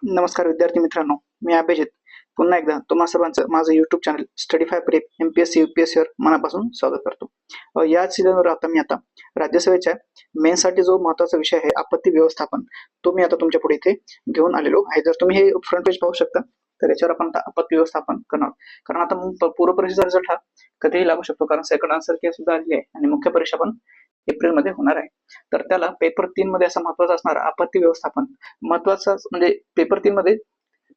नमस्कार विद्यार्थी मित्रांनो, मी अभिजित पुन्हा एकदा तुम्हा सर्वांचं माझं YouTube channel Studyfy prep MPSC UPSC वर मनापासून स्वागत करतो. याच सीझनवर आता राज्यसेवेच्या मेन्ससाठी जो महत्त्वाचा विषय आहे आपत्ती व्यवस्थापन, तो मी आता तुमच्या पुढे इथे घेऊन आलेलो आहे. जर तुम्ही हे फ्रंट पेज पाहू शकता तर याच्यावर आपण आता आपत्ती व्यवस्थापन करणार, कारण आता पूर्व परीक्षेचा रिझल्ट हा कधीही लागू शकतो, कारण सेकंड आन्सर की सुद्धा आलेली आहे आणि मुख्य परीक्षा पण एप्रिलमध्ये होणार आहे. तर त्याला पेपर 3 मध्ये असा महत्त्वाचा असणार आपत्ती व्यवस्थापन, महत्त्वाचा म्हणजे पेपर 3 मध्ये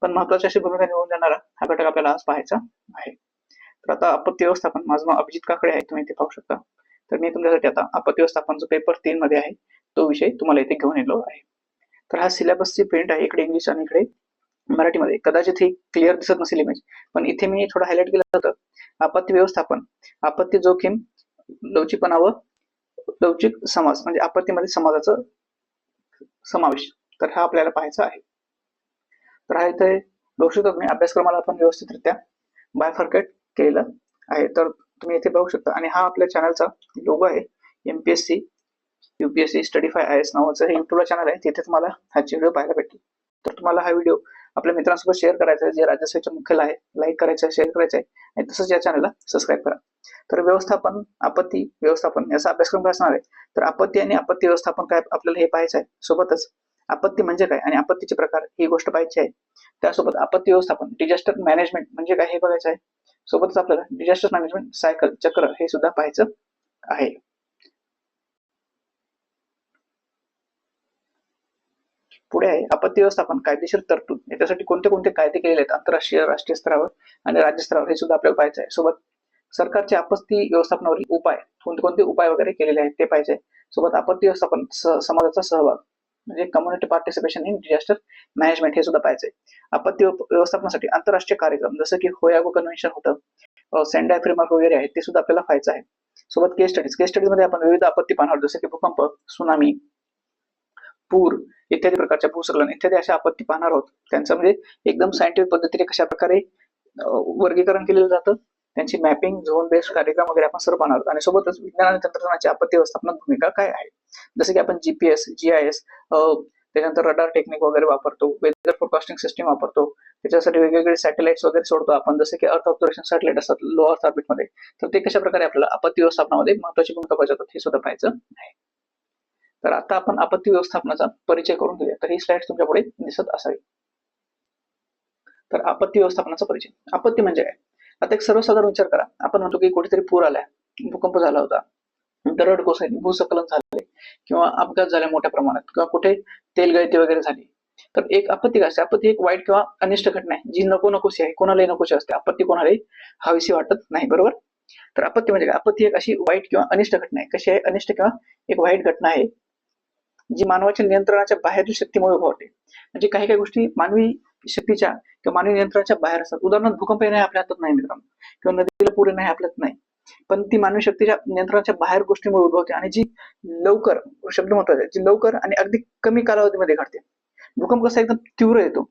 पण महत्त्वाची अशी भूमिका निभावून देणारा हा घटक आपल्याला आज पाहायचा आहे. तर आता आपत्ती व्यवस्थापन, माझं नाव अभिजित काकडे आहे, तुम्ही इथे पाहू शकता. तर मी तुमच्यासाठी आता आपत्ती व्यवस्थापन जो पेपर 3 मध्ये आहे तो विषय तुम्हाला इथे घेऊन येलो आहे. तर हा सिलेबसची प्रिंट आहे, इकडे इंग्लिश आणि इकडे मराठीमध्ये. कदाचित ही क्लिअर दिसत नसेल इमेज, पण इथे मी थोडं हायलाइट केलं होतं. आपत्ती व्यवस्थापन, आपत्ती जोखीम, लवचिकपणा व लवचिक समाज, म्हणजे आपत्तीमध्ये समाजाचा समावेश, तर हा आपल्याला पाहायचा आहे. तर हा इथे बघू शकता तुम्ही, अभ्यासक्रमाला आपण व्यवस्थितरित्या बायफर्केट केलेलं आहे. तर तुम्ही इथे बघू शकता, आणि हा आपल्या चॅनलचा लोगो आहे. MPSC UPSC स्टडीफाय IAS नावाचं हे युट्यूबला चॅनल आहे, तिथे तुम्हाला ह्याचे व्हिडिओ पाहायला भेटेल. तर तुम्हाला हा व्हिडिओ आपल्या मित्रांसोबत शेअर करायचा आहे, जे राज्यसेवेच्या मुख्याला आहे, लाईक करायचं आहे, शेअर करायचं आहे, आणि तसंच या चॅनलला सबस्क्राईब करा. तर व्यवस्थापन, आपत्ती व्यवस्थापन याचा अभ्यासक्रम असणार आहे. तर आपत्ती आणि आपत्ती व्यवस्थापन काय आपल्याला हे पाहायचं आहे. सोबतच आपत्ती म्हणजे काय आणि आपत्तीचे प्रकार ही गोष्ट पाहायची आहे. त्यासोबत आपत्ती व्यवस्थापन, डिझास्टर मॅनेजमेंट म्हणजे काय हे बघायचं आहे. सोबतच आपल्याला डिझास्टर मॅनेजमेंट सायकल, चक्र हे सुद्धा पाहायचं आहे. पुढे आहे आपत्ती व्यवस्थापन कायदेशीर तरतूद, याच्यासाठी कोणते कोणते कायदे केलेले आहेत आंतरराष्ट्रीय, राष्ट्रीय स्तरावर आणि राज्य स्तरावर, हे सुद्धा आपल्याला पाहायचं आहे. सोबत सरकारचे आपत्ती व्यवस्थापनावरील उपाय, कोणते कोणते उपाय वगैरे केलेले आहेत ते पाहिजे. सोबत आपत्ती व्यवस्थापन, समाजाचा सहभाग म्हणजे community participation in disaster management, हे सुद्धा पाहिजे. आपत्ती व्यवस्थापनासाठी आंतरराष्ट्रीय कार्यक्रम जसं की होयागो कन्व्हेन्शन होतं, सेंडाय फ्रेमवर्क वगैरे आहे, ते सुद्धा आपल्याला पाहायचं आहे. सोबत केस स्टडीज मध्ये आपण विविध आपत्ती पाहणार, जसं की भूकंप, सुनामी, पूर इत्यादी प्रकारच्या, भूस्खलन इत्यादी अशा आपत्ती पाहणार आहोत. त्यांचं म्हणजे एकदम सायंटिफिक पद्धतीने कशा प्रकारे वर्गीकरण केलेलं जातं, त्यांची मॅपिंग, झोन बेस्ड कार्यक्रम वगैरे आपण सर्व पाहणार आहोत. आणि सोबतच विज्ञान आणि तंत्रज्ञानाची आपत्ती व्यवस्थापनात भूमिका काय आहे, जसं की आपण GPS, GIS, त्याच्यानंतर रडार टेक्निक वगैरे वापरतो, वेदर फोरकास्टिंग सिस्टीम वापरतो, त्याच्यासाठी वेगवेगळे सॅटेलाइट्स वगैरे सोडतो आपण, जसे की अर्थ ऑब्झर्वेशन सॅटेलाइट असतात लो अर्थ ऑर्बिटमध्ये. तर ते कशा प्रकारे आपल्याला आपत्ती व्यवस्थापनामध्ये महत्त्वाची भूमिका बजावतात हे सुद्धा पाहायचं आहे. तर आता आपण आपत्ती व्यवस्थापनाचा परिचय करून घेऊया. तर ही स्लाइड तुमच्या पुढे दिसत असावी. तर आपत्ती व्यवस्थापनाचा परिचय. आपत्ती म्हणजे काय? आता एक सर्वसाधारण विचार करा. आपण म्हणतो की कुठेतरी पूर आलाय, भूकंप झाला होता, दरड कोसळली, भूस्खलन झाले, किंवा अपघात झाले मोठ्या प्रमाणात, किंवा कुठे तेलगळती वगैरे झाली. तर एक आपत्ती काय असते? आपत्ती एक वाईट किंवा अनिष्ट घटना आहे, जी नकोशी आहे, कोणालाही नकोशी असते. आपत्ती कोणालाही हवीशी वाटत नाही, बरोबर? तर आपत्ती म्हणजे काय? आपत्ती एक अशी वाईट किंवा अनिष्ट घटना आहे. कशी आहे? अनिष्ट किंवा एक वाईट घटना आहे, जी मानवाच्या नियंत्रणाच्या बाहेरील शक्तीमुळे उद्भवते. म्हणजे काही काही गोष्टी मानवी शक्तीच्या किंवा मानवी नियंत्रणाच्या बाहेर असतात. उदाहरणार्थ भूकंप येणे आपल्या हातात नाही मित्रांनो, किंवा नदीला पूर येणे आपल्या हातात नाही, पण ती मानवी शक्तीच्या नियंत्रणाच्या बाहेर गोष्टीमुळे उद्भवते, आणि जी लवकर, शब्द महत्वाचा आहे, जी लवकर आणि अगदी कमी कालावधीमध्ये घडते. भूकंप कसा एकदम तीव्र येतो,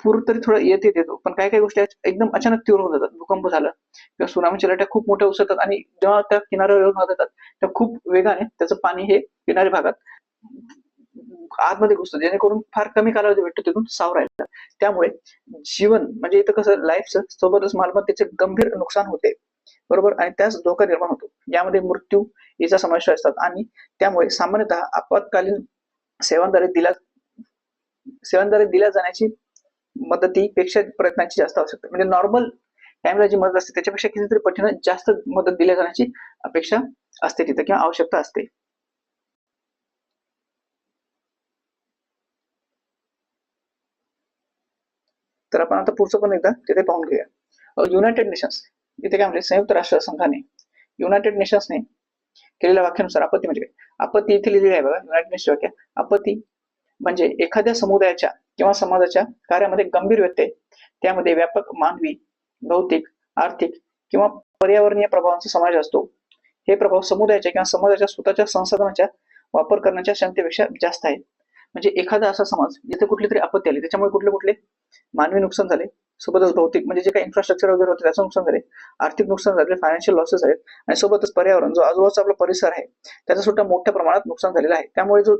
पूर तरी थोडं येतो, पण काही काही गोष्टी एकदम अचानक तीव्र होत जातात. भूकंप झालं किंवा सुनामीच्या लाटा खूप मोठ्या उसळतात, आणि जेव्हा त्या किनाऱ्यावर येऊन जातात तेव्हा खूप वेगाने त्याचं पाणी हे किनारी भागात आतमध्ये घुसतं, जेणेकरून फार कमी कालावधी भेटतो तिथून सावरायला. त्यामुळे जीवन म्हणजे इथं कसं, लाईफचं सोबतच मालमत्तेचे गंभीर नुकसान होते, बरोबर, आणि त्यास धोका निर्माण होतो. यामध्ये मृत्यू याचा समावेश असतात, आणि त्यामुळे सामान्यतः आपत्कालीन सेवांद्वारे दिल्या जाण्याची मदतीपेक्षा प्रयत्नांची जास्त आवश्यकता, म्हणजे नॉर्मल टाइमला जी मदत असते त्याच्यापेक्षा कितीतरी पटीने जास्त मदत दिल्या जाण्याची अपेक्षा असते तिथे, किंवा आवश्यकता असते. तर आपण आता पुढचं पण एकदा तिथे पाहून घेऊया. युनायटेड नेशन्स, इथे काय म्हणजे संयुक्त राष्ट्र संघाने, युनायटेड नेशन्सने केलेल्या व्याख्यानुसार आपत्ती म्हणजे काय? आपत्ती इथे लिहिलेली आहे बघा, युनायटेड नेशन्स व्याख्या. आपत्ती म्हणजे एखाद्या समुदायाच्या किंवा समाजाच्या कार्यामध्ये गंभीर व्यत्यय, त्यामध्ये व्यापक मानवी, भौतिक, आर्थिक किंवा पर्यावरणीय प्रभावांचा समावेश असतो. हे प्रभाव समुदायाच्या किंवा समाजाच्या स्वतःच्या संसाधनांच्या वापर करण्याच्या क्षमतेपेक्षा जास्त आहेत. म्हणजे एखादा असा समाज जिथे कुठली तरी आपत्ती आली, त्याच्यामुळे कुठले कुठले मानवी नुकसान झाले, सोबतच भौतिक म्हणजे जे काही इन्फ्रास्ट्रक्चर वगैरे होते त्याचं नुकसान झाले, आर्थिक नुकसान झाले, फायनान्शियल लॉसेस आहेत, आणि सोबतच पर्यावरण जो आजूबाजूचा आपला परिसर आहे त्याचा सुद्धा मोठ्या प्रमाणात नुकसान झालेलं आहे. त्यामुळे जो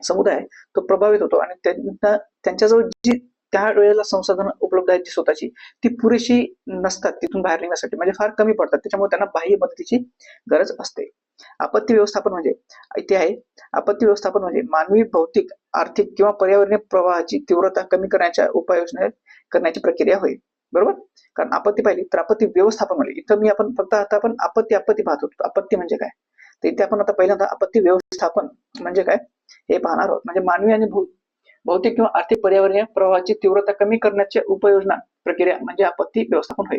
समुदाय आहे तो प्रभावित होतो आणि त्यांच्याजवळ जी त्या वेळेला संसाधनं उपलब्ध आहेत जी स्वतःची ती पुरेशी नसतात तिथून बाहेर निघण्यासाठी, म्हणजे फार कमी पडतात. त्याच्यामुळे त्यांना बाह्य मदतीची गरज असते. आपत्ती व्यवस्थापन म्हणजे इथे आहे, आपत्ती व्यवस्थापन म्हणजे मानवी, भौतिक, आर्थिक किंवा पर्यावरणीय प्रवाहाची तीव्रता कमी करण्याच्या उपाययोजना करण्याची प्रक्रिया होय. बरोबर. कारण आपत्ती पाहिली तर आपत्ती व्यवस्थापन म्हणजे इथं मी आपण फक्त आता आपण आपत्ती आपत्ती पाहत होतो. आपत्ती म्हणजे काय, तर इथे आपण आता पहिल्यांदा आपत्ती व्यवस्थापन म्हणजे काय हे पाहणार आहोत. म्हणजे मानवी आणि भौतिक किंवा आर्थिक पर्यावरणीय प्रवाहाची तीव्रता कमी करण्याच्या उपाययोजना प्रक्रिया म्हणजे आपत्ती व्यवस्थापन होय.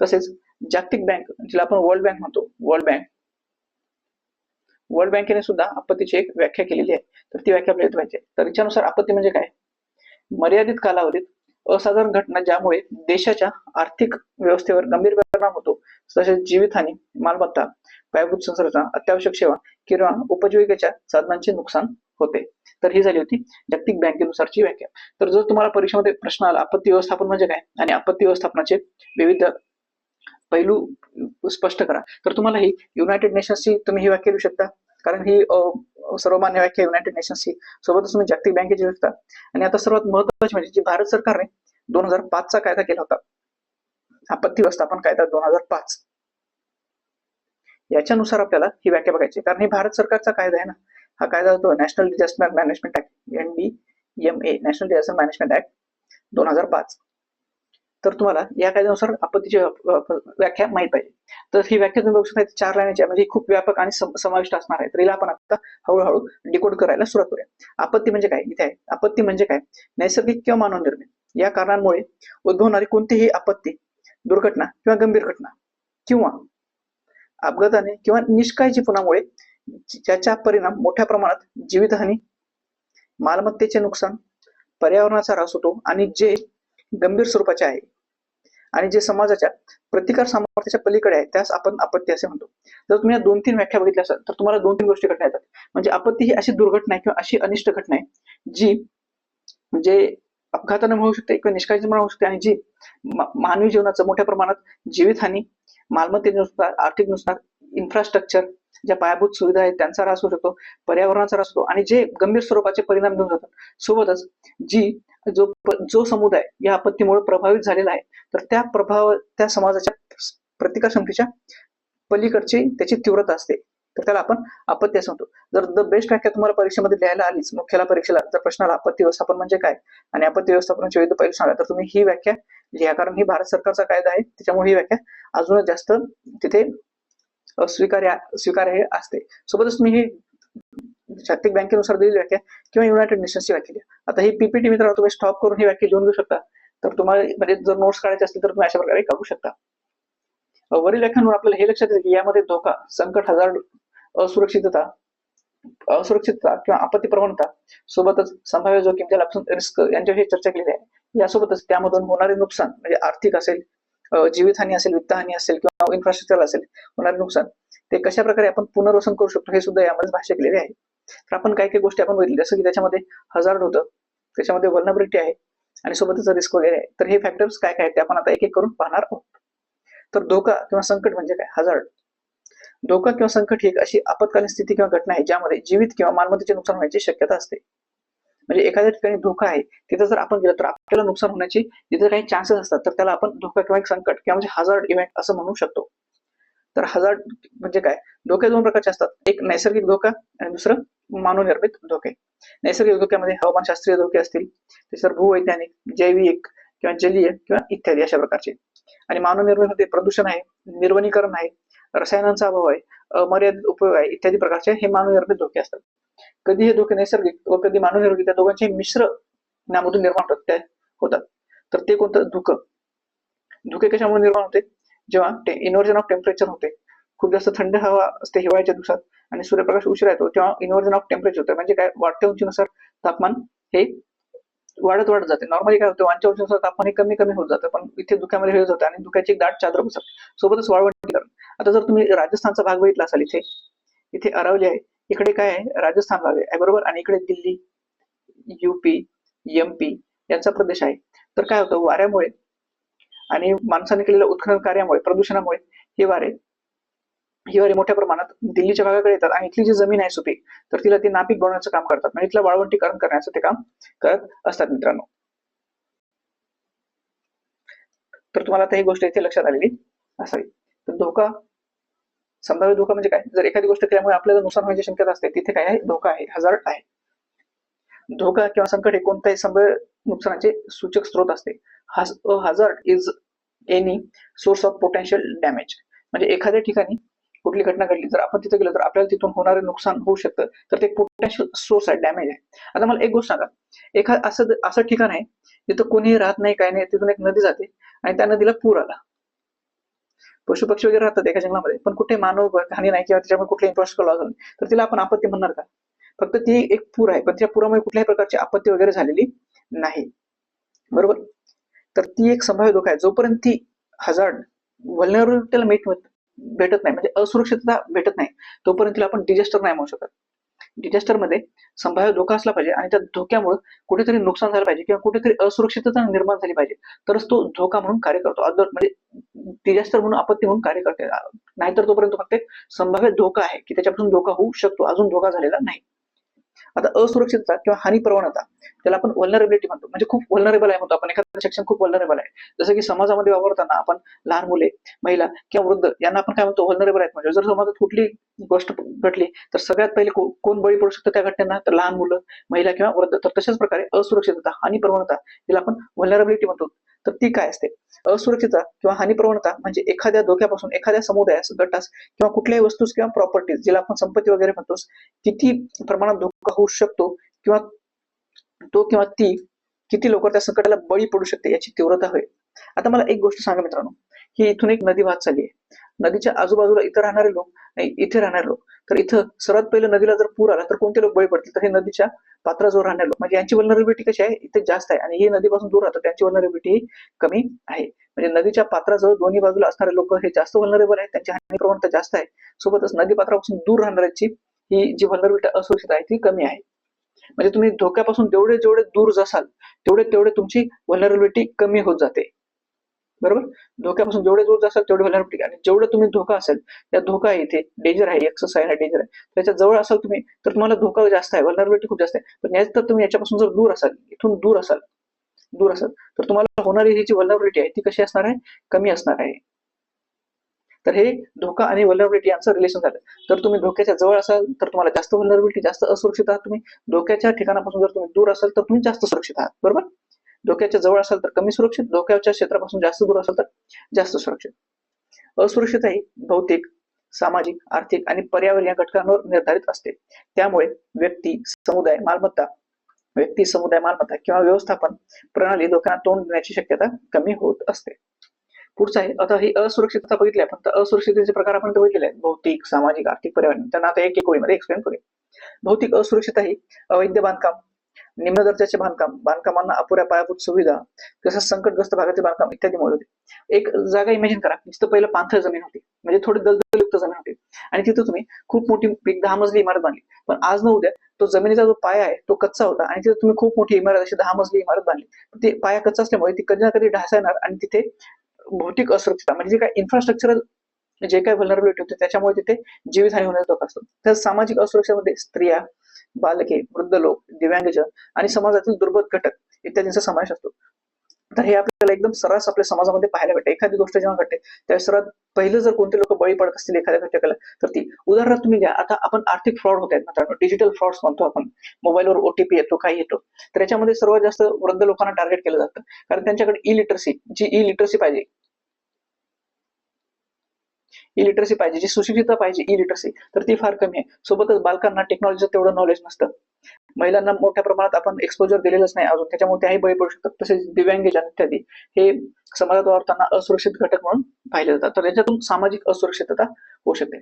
तसेच जागतिक बँक जिला आपण वर्ल्ड बँक म्हणतो, वर्ल्ड बँकेने सुद्धा आपत्तीची एक व्याख्या केलेली आहे. तर ती व्याख्या आपल्याला पाहिजे. तर याच्यानुसार आपत्ती म्हणजे काय, मर्यादित कालावधीत असाधारण घटना ज्यामुळे देशाच्या आर्थिक व्यवस्थेवर गंभीर परिणाम होतो, तसेच जीवितहानी, मालमत्ता, पायाभूत संरचना, अत्यावश्यक सेवा किंवा उपजीविकेच्या साधनांचे नुकसान होते. तर ही झाली होती जागतिक बँकेनुसारची व्याख्या. तर जर तुम्हाला परीक्षेमध्ये प्रश्न आला आपत्ती व्यवस्थापन म्हणजे काय आणि आपत्ती व्यवस्थापनाचे विविध पैलू स्पष्ट करा, तर तुम्हाला ही युनायटेड नेशन्सची तुम्ही ही व्याख्या लिहू शकता, कारण ही सर्वमान्य व्याख्या युनायटेड नेशन्सची. सोबतच तुम्ही जागतिक बँकेची लिहू शकता. आणि आता सर्वात महत्वाची म्हणजे जी भारत सरकारने 2005 चा कायदा केला होता, आपत्ती व्यवस्थापन कायदा 2005, याच्यानुसार आपल्याला ही व्याख्या बघायची, कारण ही भारत सरकारचा कायदा आहे ना. हा कायदा होतो national disaster management act, NDMA, national disaster management act 2005. तर तुम्हाला या कायद्यानुसार आपत्तीची व्याख्या माहित पाहिजे. तर ही व्याख्या तुम्ही बघू शकता 4 लाईनची, म्हणजे खूप व्यापक आणि समाविष्ट असणार आहे. तर हिला आपण आता हळूहळू डिकोड करायला सुरुवात करूया. आपत्ती म्हणजे काय, इथे आहे आपत्ती म्हणजे काय, नैसर्गिक किंवा मानवनिर्मित या कारणांमुळे उद्भवणारी कोणतीही आपत्ती, दुर्घटना किंवा गंभीर घटना किंवा अपघाताने किंवा निष्काळजीपणामुळे ज्याचा परिणाम मोठ्या प्रमाणात जीवितहानी, मालमत्तेचे नुकसान, पर्यावरणाचा ऱ्हास होतो आणि जे गंभीर स्वरूपाचे आहे आणि जे समाजाच्या प्रतिकार सामर्थ्याच्या पलीकडे आहे त्यास आपण आपत्ती असे म्हणतो. जर तुम्ही या 2-3 व्याख्या बघितल्या असाल तर तुम्हाला 2-3 गोष्टी घडल्या येतात. म्हणजे आपत्ती ही अशी दुर्घटना आहे किंवा अशी अनिष्ट घटना आहे जी म्हणजे अपघाताने होऊ शकते किंवा निष्काळजीपणाने होऊ शकते आणि जी मानवी जीवनाचं मोठ्या प्रमाणात जीवितहानी, मालमत्तेचे नुकसान, आर्थिक नुकसान, इन्फ्रास्ट्रक्चर, ज्या पायाभूत सुविधा आहेत त्यांचा ह्रास होऊ शकतो, पर्यावरणाचा ह्रास होतो आणि जे गंभीर स्वरूपाचे परिणाम घेऊन जातात. सोबतच जो समुदाय या आपत्तीमुळे प्रभावित झालेला आहे तर त्या समाजाच्या प्रतिकार क्षमतेच्या पलीकडची त्याची तीव्रता असते, तर त्याला आपण आपत्ती असं म्हणतो. जर द बेस्ट व्याख्या तुम्हाला परीक्षेमध्ये लिहायला आलीच, मुख्याला परीक्षेला जर प्रश्नाला आपत्ती व्यवस्थापन म्हणजे काय आणि आपत्ती व्यवस्थापनाचे विविध पैलू सांगा, तर तुम्ही ही व्याख्या लिहा, कारण ही भारत सरकारचा कायदा आहे त्याच्यामुळे ही व्याख्या अजूनच जास्त तिथे स्वीकार्य असते. सोबतच तुम्ही ही जागतिक बँकेनुसार दिलेली व्याख्या किंवा युनायटेड नेशन्सची व्याख्या लिहा. आता ही पीपीटी मित्रांनो तुम्ही स्टॉप करून ही व्याख्या लिहून घेऊ शकता. तर तुम्हाला म्हणजे जर नोट्स काढायचे असतील तर तुम्ही अशा प्रकारे काढू शकता. वरील व्याख्यांवर आपल्याला हे लक्षात येते की यामध्ये धोका, संकट, हजार्ड, असुरक्षितता किंवा आपत्ती प्रवणता, सोबतच संभाव्य जोखीम ज्याला आपण रिस्क यांच्याविषयी चर्चा केलेली आहे. यासोबतच त्यामधून होणारे नुकसान म्हणजे आर्थिक असेल, जीवितहानी असेल, वित्तहानी असेल किंवा इन्फ्रास्ट्रक्चर असेल होणारे नुकसान, ते कशा प्रकारे आपण पुनर्वसन करू शकतो हे सुद्धा यामध्ये भाष्य केलेले आहे. तर आपण काही गोष्टी आपण बघितल्या, जसं की त्याच्यामध्ये हजार्ड होतं, त्याच्यामध्ये व्हलनरबिलिटी आहे आणि सोबतच रिस्क वगैरे आहे. तर हे फॅक्टर्स काय काय ते आपण आता एक एक करून पाहणार आहोत. तर धोका किंवा संकट म्हणजे काय, हजार्ड. धोका किंवा संकट ही एक अशी आपत्कालीन स्थिती किंवा घटना आहे ज्यामध्ये जीवित किंवा मालमत्तेचे नुकसान होण्याची शक्यता असते. म्हणजे एखाद्या ठिकाणी धोका आहे, तिथे जर आपण गेलो तर आपल्याला नुकसान होण्याची जिथे काही चान्सेस असतात तर त्याला आपण धोका किंवा एक संकट किंवा म्हणजे हजार्ड इव्हेंट असं म्हणू शकतो. तर हजार्ड म्हणजे काय, धोके 2 प्रकारचे असतात, एक नैसर्गिक धोका आणि दुसरं मानवनिर्मित धोके. नैसर्गिक धोक्यामध्ये हवामानशास्त्रीय धोके असतील, त्याच्यावर भूवैज्ञानिक, जैविक किंवा जलीय किंवा इत्यादी अशा प्रकारचे. आणि मानवनिर्मित मध्ये प्रदूषण आहे, निर्वनीकरण आहे, रसायनांचा अभाव आहे, अमर्यादित उपयोग आहे, इत्यादी प्रकारचे हे मानवनिर्मित धोके असतात. कधी हे धोके नैसर्गिक व कधी मानवनिर्मित त्या दोघांचे मिश्रणामधून निर्माण होतात. तर ते कोणतं धुके कशामुळे निर्माण होते, जेव्हा इन्व्हर्जन ऑफ टेम्परेचर होते, खूप जास्त थंड हवा असते हिवाळ्याच्या दिवसात आणि सूर्यप्रकाश उशिरा येतो तेव्हा इन्व्हर्जन ऑफ टेम्परेचर होतं. म्हणजे काय, वाढत्या उंचीनुसार तापमान हे वाढत जाते. नॉर्मली काय होतं, वाढत्या उंचीनुसार तापमान हे कमी होत जातं, पण इथे धुक्यामध्ये हेच होतं आणि धुक्याची एक दाट चादर बसत. सोबतच वाळवंटीकरण. आता जर तुम्ही राजस्थानचा भाग बघितला असाल, इथे अरावली आहे, इकडे काय आहे, राजस्थान भाग आहे बरोबर, आणि इकडे दिल्ली, UP, MP यांचा प्रदेश आहे. तर काय होतं, वाऱ्यामुळे आणि माणसाने केलेल्या उत्खनन कार्यामुळे, प्रदूषणामुळे हे वारे हिवाळी मोठ्या प्रमाणात दिल्लीच्या भागाकडे येतात आणि इथली जी जमीन आहे सुपीक, तर तिला ते नापीक बनवण्याचं काम करतात आणि इथलं वाळवंटीकरण करण्याचं ते काम करत असतात मित्रांनो. तर तुम्हाला आता ही गोष्ट इथे लक्षात आलेली असावी. तर धोका, संभाव्य धोका म्हणजे काय? जर एखादी गोष्ट केल्यामुळे आपल्याला नुकसान होण्याची शक्यता असते, तिथे काय आहे? धोका आहे, हझार्ड आहे. धोका किंवा संकट हे कोणत्याही संभाव्य नुकसानाचे सूचक स्रोत असते. Hazard is any source of potential damage. म्हणजे एखाद्या ठिकाणी कुठली घटना घडली, जर आपण तिथे गेलो तर आपल्याला तिथून होणारे नुकसान होऊ शकतं, तर ते पोटेन्शियल सोर्स आहे, डॅमेज आहे. आता मला एक गोष्ट सांगा, असं असं ठिकाण आहे जिथं कोणीही राहत नाही, काय नाही, तिथून एक नदी जाते आणि त्या नदीला पूर आला. पशु पक्षी वगैरे राहतात एका जंगलामध्ये, पण कुठे मानव हानी नाही किंवा त्याच्यामुळे कुठले इन्फ्रास्ट्रक्चर लॉस झालं, तर तिला आपण आपत्ती म्हणणार का? फक्त ती एक पूर आहे, पण त्या पुरामुळे कुठल्याही प्रकारची आपत्ती वगैरे झालेली नाही, बरोबर? तर ती एक संभाव्य धोका आहे. जोपर्यंत ती हझार्ड, व्हल्नरेबिलिटीला भेटत नाही, म्हणजे असुरक्षितता भेटत नाही, तोपर्यंत तिला आपण डिझास्टर नाही म्हणू शकत. डिझास्टर मध्ये संभाव्य धोका असला पाहिजे आणि त्या धोक्यामुळे कुठेतरी नुकसान झालं पाहिजे किंवा कुठेतरी असुरक्षितता निर्माण झाली पाहिजे, तरच तो धोका म्हणून कार्य करतो. म्हणजे डिझास्टर म्हणून, आपत्ती म्हणून कार्य करते. नाहीतर तोपर्यंत फक्त एक संभाव्य धोका आहे की त्याच्यापासून धोका होऊ शकतो, अजून धोका झालेला नाही. आता असुरक्षितता किंवा हानी प्रवणता, त्याला आपण व्हल्नरेबिलिटी म्हणतो. म्हणजे खूप व्हल्नरेबल आहे म्हणतो आपण, एखादं सेक्शन खूप व्हल्नरेबल आहे. जसं की समाजामध्ये वावरताना आपण लहान मुले, महिला किंवा वृद्ध यांना आपण काय म्हणतो? व्हल्नरेबल आहेत. म्हणजे जर समाजात कुठली गोष्ट घडली तर सगळ्यात पहिले कोण बळी पडू शकतं त्या घटनेला? तर लहान मुलं, महिला किंवा वृद्ध. तर तशाच प्रकारे असुरक्षितता, हानी प्रवणता, जिला आपण व्हल्नरेबिलिटी म्हणतो, तर ती काय असते? असुरक्षितता किंवा हानी प्रवणता म्हणजे एखाद्या धोक्यापासून एखाद्या समुदायास, गटास किंवा कुठल्याही वस्तूस किंवा प्रॉपर्टीज, जिला आपण संपत्ती वगैरे म्हणतो, किती प्रमाणात धोका होऊ शकतो किंवा तो किंवा ती किती लवकर त्या संकटाला बळी पडू शकते याची तीव्रता होय. आता मला एक गोष्ट सांगा मित्रांनो, की इथून एक नदी वाहत चालली आहे. नदीच्या आजूबाजूला इथं राहणारे लोक, नाही इथे राहणारे लोक, तर इथं सर्वात पहिले नदीला जर पूर आला तर कोणते लोक बळी पडतील? तर हे नदीच्या पात्राजवळ राहणारे लोक. म्हणजे यांची व्हल्नरेबिलिटी कशी आहे? इथे जास्त आहे. आणि ही नदीपासून दूर राहतात, त्यांची व्हल्नरेबिलिटी कमी आहे. म्हणजे नदीच्या पात्राजवळ दोन्ही बाजूला असणारे लोक हे जास्त व्हल्नरेबल आहेत, त्यांची हानी प्रवणता जास्त आहे. सोबतच नदी पात्रापासून दूर राहणाऱ्यांची ही जी व्हल्नरेबिलिटी, असुरक्षित आहे, ती कमी आहे. म्हणजे तुम्ही धोक्यापासून जेवढे जेवढे दूर जासाल, तेवढे तेवढे तुमची व्हल्नरेबिलिटी कमी होत जाते, बरोबर? धोक्यापासून जेवढे दूर जासाल तेवढे व्हल्नरेबिलिटी, आणि जेवढं तुम्ही धोका असेल, त्या धोका आहे इथे, डेंजर आहे, एक्सेस आहे, डेंजर आहे, त्याच्या जवळ असाल तुम्ही तर तुम्हाला धोका जास्त आहे, व्हल्नरेबिलिटी खूप जास्त आहे. पण याच तर तुम्ही याच्यापासून जर दूर असाल, इथून दूर असाल, तर तुम्हाला होणारी ही जी व्हल्नरेबिलिटी आहे ती कशी असणार आहे? कमी असणार आहे. तर हे धोका आणि व्हल्नरेबिलिटी यांचं रिलेशन झालं. तर तुम्ही धोक्याच्या जवळ असाल तर तुम्हाला जास्त व्हल्नरेबिलिटी, जास्त असुरक्षित आहात तुम्ही. धोक्याच्या ठिकाणापासून जर तुम्ही दूर असाल तर तुम्ही जास्त सुरक्षित आहात, बरोबर? धोक्याच्या जवळ असाल तर कमी सुरक्षित, धोक्याच्या क्षेत्रापासून जास्त दूर असाल तर जास्त सुरक्षित. असुरक्षितता ही भौतिक, सामाजिक, आर्थिक आणि पर्यावरणीय घटकांवर निर्धारित असते. त्यामुळे व्यक्ती, समुदाय, मालमत्ता किंवा व्यवस्थापन प्रणाली धोक्यांना तोंड देण्याची शक्यता कमी होत असते. पुढचं आहे, आता ही असुरक्षितता बघितली आपण, तर असुरक्षिततेचे प्रकार आपण बघितलेले आहेत: भौतिक, सामाजिक, आर्थिक, पर्यावरणीय. त्यांना आता एक एक ओळीमध्ये एक्सप्लेन करूया. भौतिक असुरक्षितता ही अवैध बांधकाम, निम्न दर्जाचे बांधकाम, बांधकामांना अपुऱ्या पायाभूत सुविधा, तसंच संकटग्रस्त भागातील बांधकाम इत्यादीमुळे होते. एक जागा इमॅजिन करा, जिथं पहिलं पाणथळ जमीन होती, म्हणजे थोडी दलदलयुक्त जमीन होती, आणि तिथं तुम्ही खूप मोठी एक 10 मजली इमारत बांधली. पण आज न उद्या तो जमिनीचा जो पाया आहे तो कच्चा होता आणि तिथे तुम्ही खूप मोठी इमारत, अशी 10 मजली इमारत बांधली. ते पाया कच्चा असल्यामुळे ती कधी ना कधी ढासळणार आणि तिथे भौतिक असुरक्षितता, म्हणजे जे काही इन्फ्रास्ट्रक्चरल जे काही व्हल्नरेबिलिटी होते त्याच्यामुळे तिथे जीवितहानी होण्याचा धोका असतो. तर सामाजिक असुरक्षेमध्ये स्त्रिया, बालके, वृद्ध लोक, दिव्यांगजन आणि समाजातील दुर्बल घटक इत्यादींचा समावेश असतो. तर हे आपल्याला एकदम सर्रास आपल्या समाजामध्ये पाहायला भेटते. एखादी गोष्ट जेव्हा घडते त्यावेळेस सर्वात पहिलं जर कोणते लोक बळी पडत असतील एखाद्या घटकाला, तर ती उदाहरणार्थ तुम्ही घ्या. आता आपण आर्थिक फ्रॉड होत आहेत मित्रांनो, डिजिटल फ्रॉड्स म्हणतो आपण. मोबाईलवर ओटीपी येतो, काही येतो, तर याच्यामध्ये सर्वात जास्त वृद्ध लोकांना टार्गेट केलं जातं, कारण त्यांच्याकडे ई लिटरसी पाहिजे, जी सुशिक्षितता पाहिजे, ई लिटरसी, तर ती फार कमी आहे. सोबतच बालकांना टेक्नॉलॉजीचं तेवढं नॉलेज नसतं. महिलांना मोठ्या प्रमाणात आपण एक्सपोजर दिलेलंच नाही अजून, त्याच्यामुळे त्याही बळी पडू शकतात. तसेच दिव्यांगजन इत्यादी हे समाजात वावरताना असुरक्षित घटक म्हणून पाहिले जातात. तर याच्यातून सामाजिक असुरक्षितता होऊ शकते.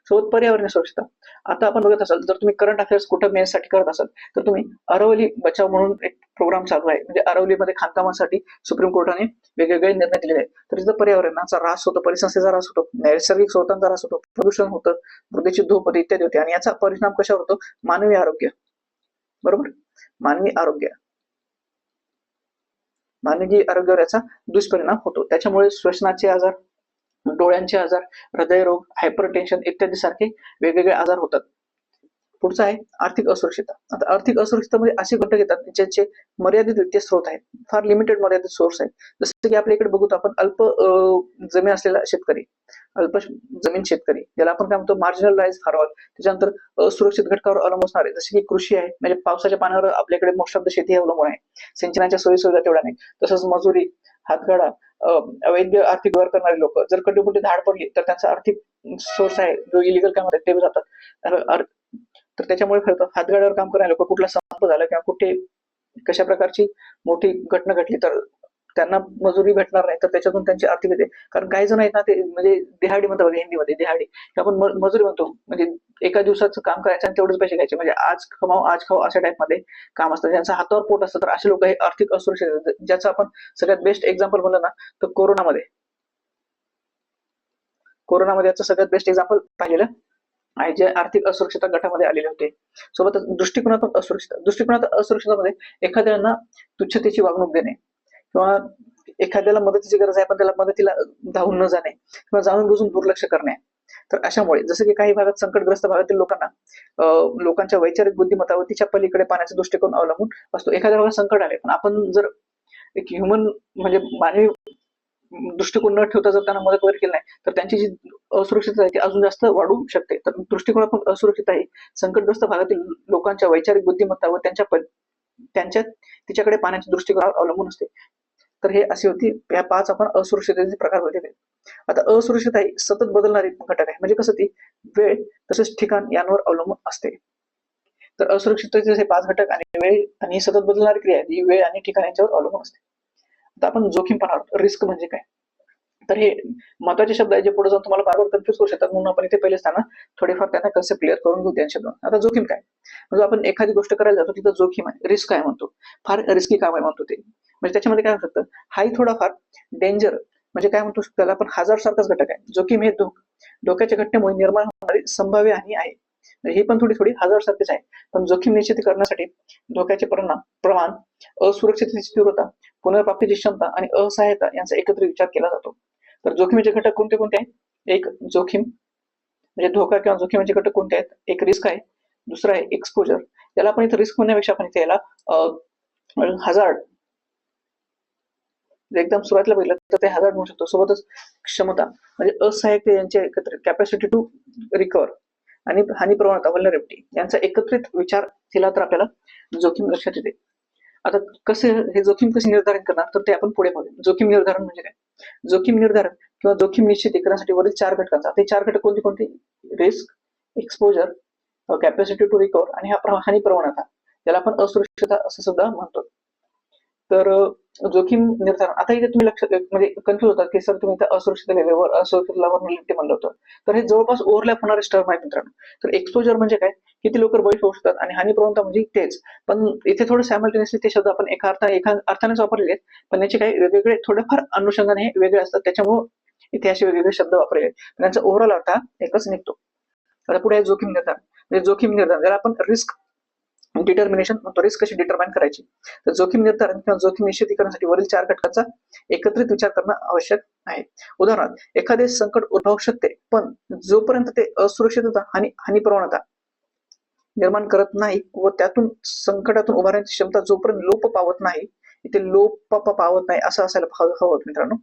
सोबत पर्यावरणीय सुरक्षितता. आता आपण बघत असाल, जर तुम्ही करंट अफेअर्स कुठं मेन्ससाठी करत असाल तर तुम्ही अरवली बचाव म्हणून एक प्रोग्राम चालू आहे. म्हणजे अरवलीमध्ये खाणकामासाठी सुप्रीम कोर्टाने वेगवेगळे निर्णय दिलेले आहेत. तर तिथं पर्यावरणाचा ऱ्हास होतो, परिसंस्थेचा ऱ्हास होतो, नैसर्गिक स्रोतांचा ऱ्हास होतो, प्रदूषण होतं, मृदेची धूप होते इत्यादी होते. आणि याचा परिणाम कशावर होतो? मानवी आरोग्य, बरोबर? मानवी आरोग्यावर याचा दुष्परिणाम होतो. त्याच्यामुळे श्वसनाचे आजार, डोळ्यांचे आजार, हृदयरोग, हायपरटेन्शन इत्यादी सारखे वेगवेगळे आजार होतात. पुढचा आहे आर्थिक असुरक्षितता. आता आर्थिक असुरक्षिततेमध्ये असे घटक येतात ज्यांचे मर्यादित वित्तीय स्रोत आहेत, फार लिमिटेड मर्यादित सोर्स आहेत. जसं की आपल्या इकडे बघू तर आपण अल्प जमीन असलेला शेतकरी, अल्प जमीन शेतकरी, ज्याला आपण काय म्हणतो मार्जिनलाइज फार्मर. त्याच्यानंतर असुरक्षित घटकावर अवलंबून असणारे जसे की कृषी आहे, म्हणजे पावसाच्या पाण्यावर आपल्याकडे मोस्ट ऑफ द शेती अवलंबून आहे. सिंचनाच्या सोयीसुविधा तेवढ्या नाही. तसंच मजुरी, हातगाडा, अवैध आर्थिक व्यवहार करणारे लोक जर कधी धाड पडली तर त्यांचा आर्थिक सोर्स आहे जो इलिगल काम आहे ते जातात. तर त्याच्यामुळे खरं हातगाड्यावर काम करणारे लोक कुठला संप झाला किंवा कुठे कशा प्रकारची मोठी घटना घडली तर त्यांना मजुरी भेटणार नाही, तर त्याच्यातून त्यांची आर्थिक येते. कारण काही जण आहेत ना ते म्हणजे दिहाडी म्हणतात बघा हिंदीमध्ये, दिहाडी आपण मजुरी म्हणतो, म्हणजे एका दिवसाचं काम करायचं आणि तेवढेच पैसे घ्यायचे, म्हणजे आज कमाव आज खाऊ अशा टाइप मध्ये काम असतं, ज्यांचं हातावर पोट असतं. तर असे लोक हे आर्थिक असुरक्षित, ज्याचं आपण सगळ्यात बेस्ट एक्झाम्पल म्हणलं ना तर कोरोनामध्ये याचं सगळ्यात बेस्ट एक्झाम्पल पाहिलेलं आहे, जे आर्थिक असुरक्षितता गटामध्ये आलेले होते. सोबतच दृष्टिकोनात असुरक्षिततामध्ये एखाद्यांना तुच्छतेची वागणूक देणे किंवा एखाद्याला मदतीची गरज आहे पण त्याला मदतीला धावून न जाणे किंवा जाणून बुजून दुर्लक्ष करणे. तर अशामुळे जसं की काही भागात संकटग्रस्त भागातील लोकांना लोकांच्या वैचारिक बुद्धिमत्ता तिच्या पलीकडे पाहण्याचा दृष्टिकोन अवलंबून असतो. एखाद्या भागात संकट आले पण आपण जर एक ह्युमन म्हणजे मानवी दृष्टिकोन न ठेवता जर त्यांना मदत वगैरे केली नाही तर त्यांची जी असुरक्षितता आहे ती अजून जास्त वाढू शकते. तर दृष्टिकोनातून असुरक्षित आहे संकटग्रस्त भागातील लोकांच्या वैचारिक बुद्धिमत्ता व त्यांच्या तिच्याकडे पाहण्याच्या दृष्टिकोनावर अवलंबून असते. तर हे अशी होती या 5 आपण असुरक्षिततेचे प्रकार बघितले. आता असुरक्षितता ही सतत बदलणारी घटक आहे, म्हणजे कसं ती वेळ तसेच ठिकाण यांवर अवलंबून असते. तर असुरक्षिततेचे हे 5 घटक आणि वेळ आणि सतत बदलणारी क्रिया ही वेळ आणि ठिकाण यांच्यावर अवलंबून असते. आता आपण जोखीम पाहणार, रिस्क म्हणजे काय. तर हे महत्वाचे शब्द आहे जे पुढे जाऊन तुम्हाला बारबार कन्फ्युज करू शकतात, म्हणून आपण इथे पहिले त्यांना थोडेफार त्यांना कन्सेप्ट क्लिअर करून घेऊ त्या शब्दात. आता जोखीम काय, म्हणजे आपण एखादी गोष्ट करायला जातो तिथं जोखीम आहे, रिस्क आहे म्हणतो, फार रिस्की काम आहे म्हणतो ते. म्हणजे त्याच्यामध्ये काय होऊ शकतं, हाही थोडाफार डेंजर म्हणजे काय म्हणतो त्याला आपण हझार्ड सारखाच घटक आहे. जोखीम हे धोक्याच्या घटनेमुळे निर्माण होणारी संभाव्य हानी आहे. ही पण थोडी हझार्ड सारखीच आहे. पण जोखीम निश्चित करण्यासाठी धोक्याचे प्रमाण, असुरक्षिततेची तीव्रता, पुनर्प्राप्तीची क्षमता आणि असहायता यांचा एकत्रित विचार केला जातो. तर जोखमीचे घटक कोणते कोणते आहेत. एक जोखीम म्हणजे धोका किंवा जोखमीचे घटक कोणते आहेत. एक रिस्क आहे, दुसरा आहे एक्सपोजर, त्याला आपण इथे रिस्क म्हणण्यापेक्षा आपण इथे याला हझार्ड एकदम सुरुवातीला बघितलं तर ते हझार्ड म्हणू शकतो. सोबतच क्षमता म्हणजे असहाय्यता यांचे एकत्रित कॅपॅसिटी टू रिकव्हर आणि हानी प्रवणता व्हलनरेबिलिटी यांचा एकत्रित विचार केला तर आपल्याला जोखीम लक्षात येते. आता कसे हे जोखीम कशी निर्धारण करणार तर ते आपण पुढे बघू. जोखीम निर्धारण म्हणजे काय. जोखीम निर्धारण किंवा जोखीम निश्चित करण्यासाठी वरील 4 घटकांचा, ते 4 घटक कोणते कोणते, risk, exposure, capacity to recover आणि हानी प्रवणता, त्याला आपण असुरक्षितता असं सुद्धा म्हणतो. तर जोखीम निर्धारण, आता इथे तुम्ही लक्षात म्हणजे कन्फ्युज होतात की सर तुम्ही असुरक्षित लेवलवर असुरक्षित म्हणलं होतं, तर हे जवळपास ओव्हरलॅप होणारे टर्म आहेत मित्रांनो. तर एक्सपोजर म्हणजे काय, किती लवकर बळी होऊ शकतात, आणि हानी प्रवणता म्हणजे तेच. पण इथे थोडं सॅमल्टेनियसली ते शब्द आपण एका अर्थानेच वापरलेले आहेत, पण याचे काही वेगवेगळे थोडेफार अनुषंगाने वेगळे असतात, त्याच्यामुळे इथे असे वेगवेगळे शब्द वापरले आहेत, पण त्यांचा ओव्हरऑल अर्थ एकच निघतो. आता पुढे आहे जोखीम निर्धारण. म्हणजे जोखीम निर्धारण ज्याला आपण रिस्क डिटर्मिनेशन म्हणतो, रिस्क कशी डिटरमाइन करायची. तर जोखीम निर्धारण किंवा जोखीम निश्चित करण्यासाठी वरील 4 घटकांचा एकत्रित विचार करणं आवश्यक आहे. उदाहरणार्थ एखादे संकट उद्भवू शकते, पण जोपर्यंत ते असुरक्षितता आणि हानी प्रवणता निर्माण करत नाही व त्यातून संकटातून उभारण्याची क्षमता जोपर्यंत लोप पावत नाही, इथे लोप पावत नाही असं असायला हवं मित्रांनो,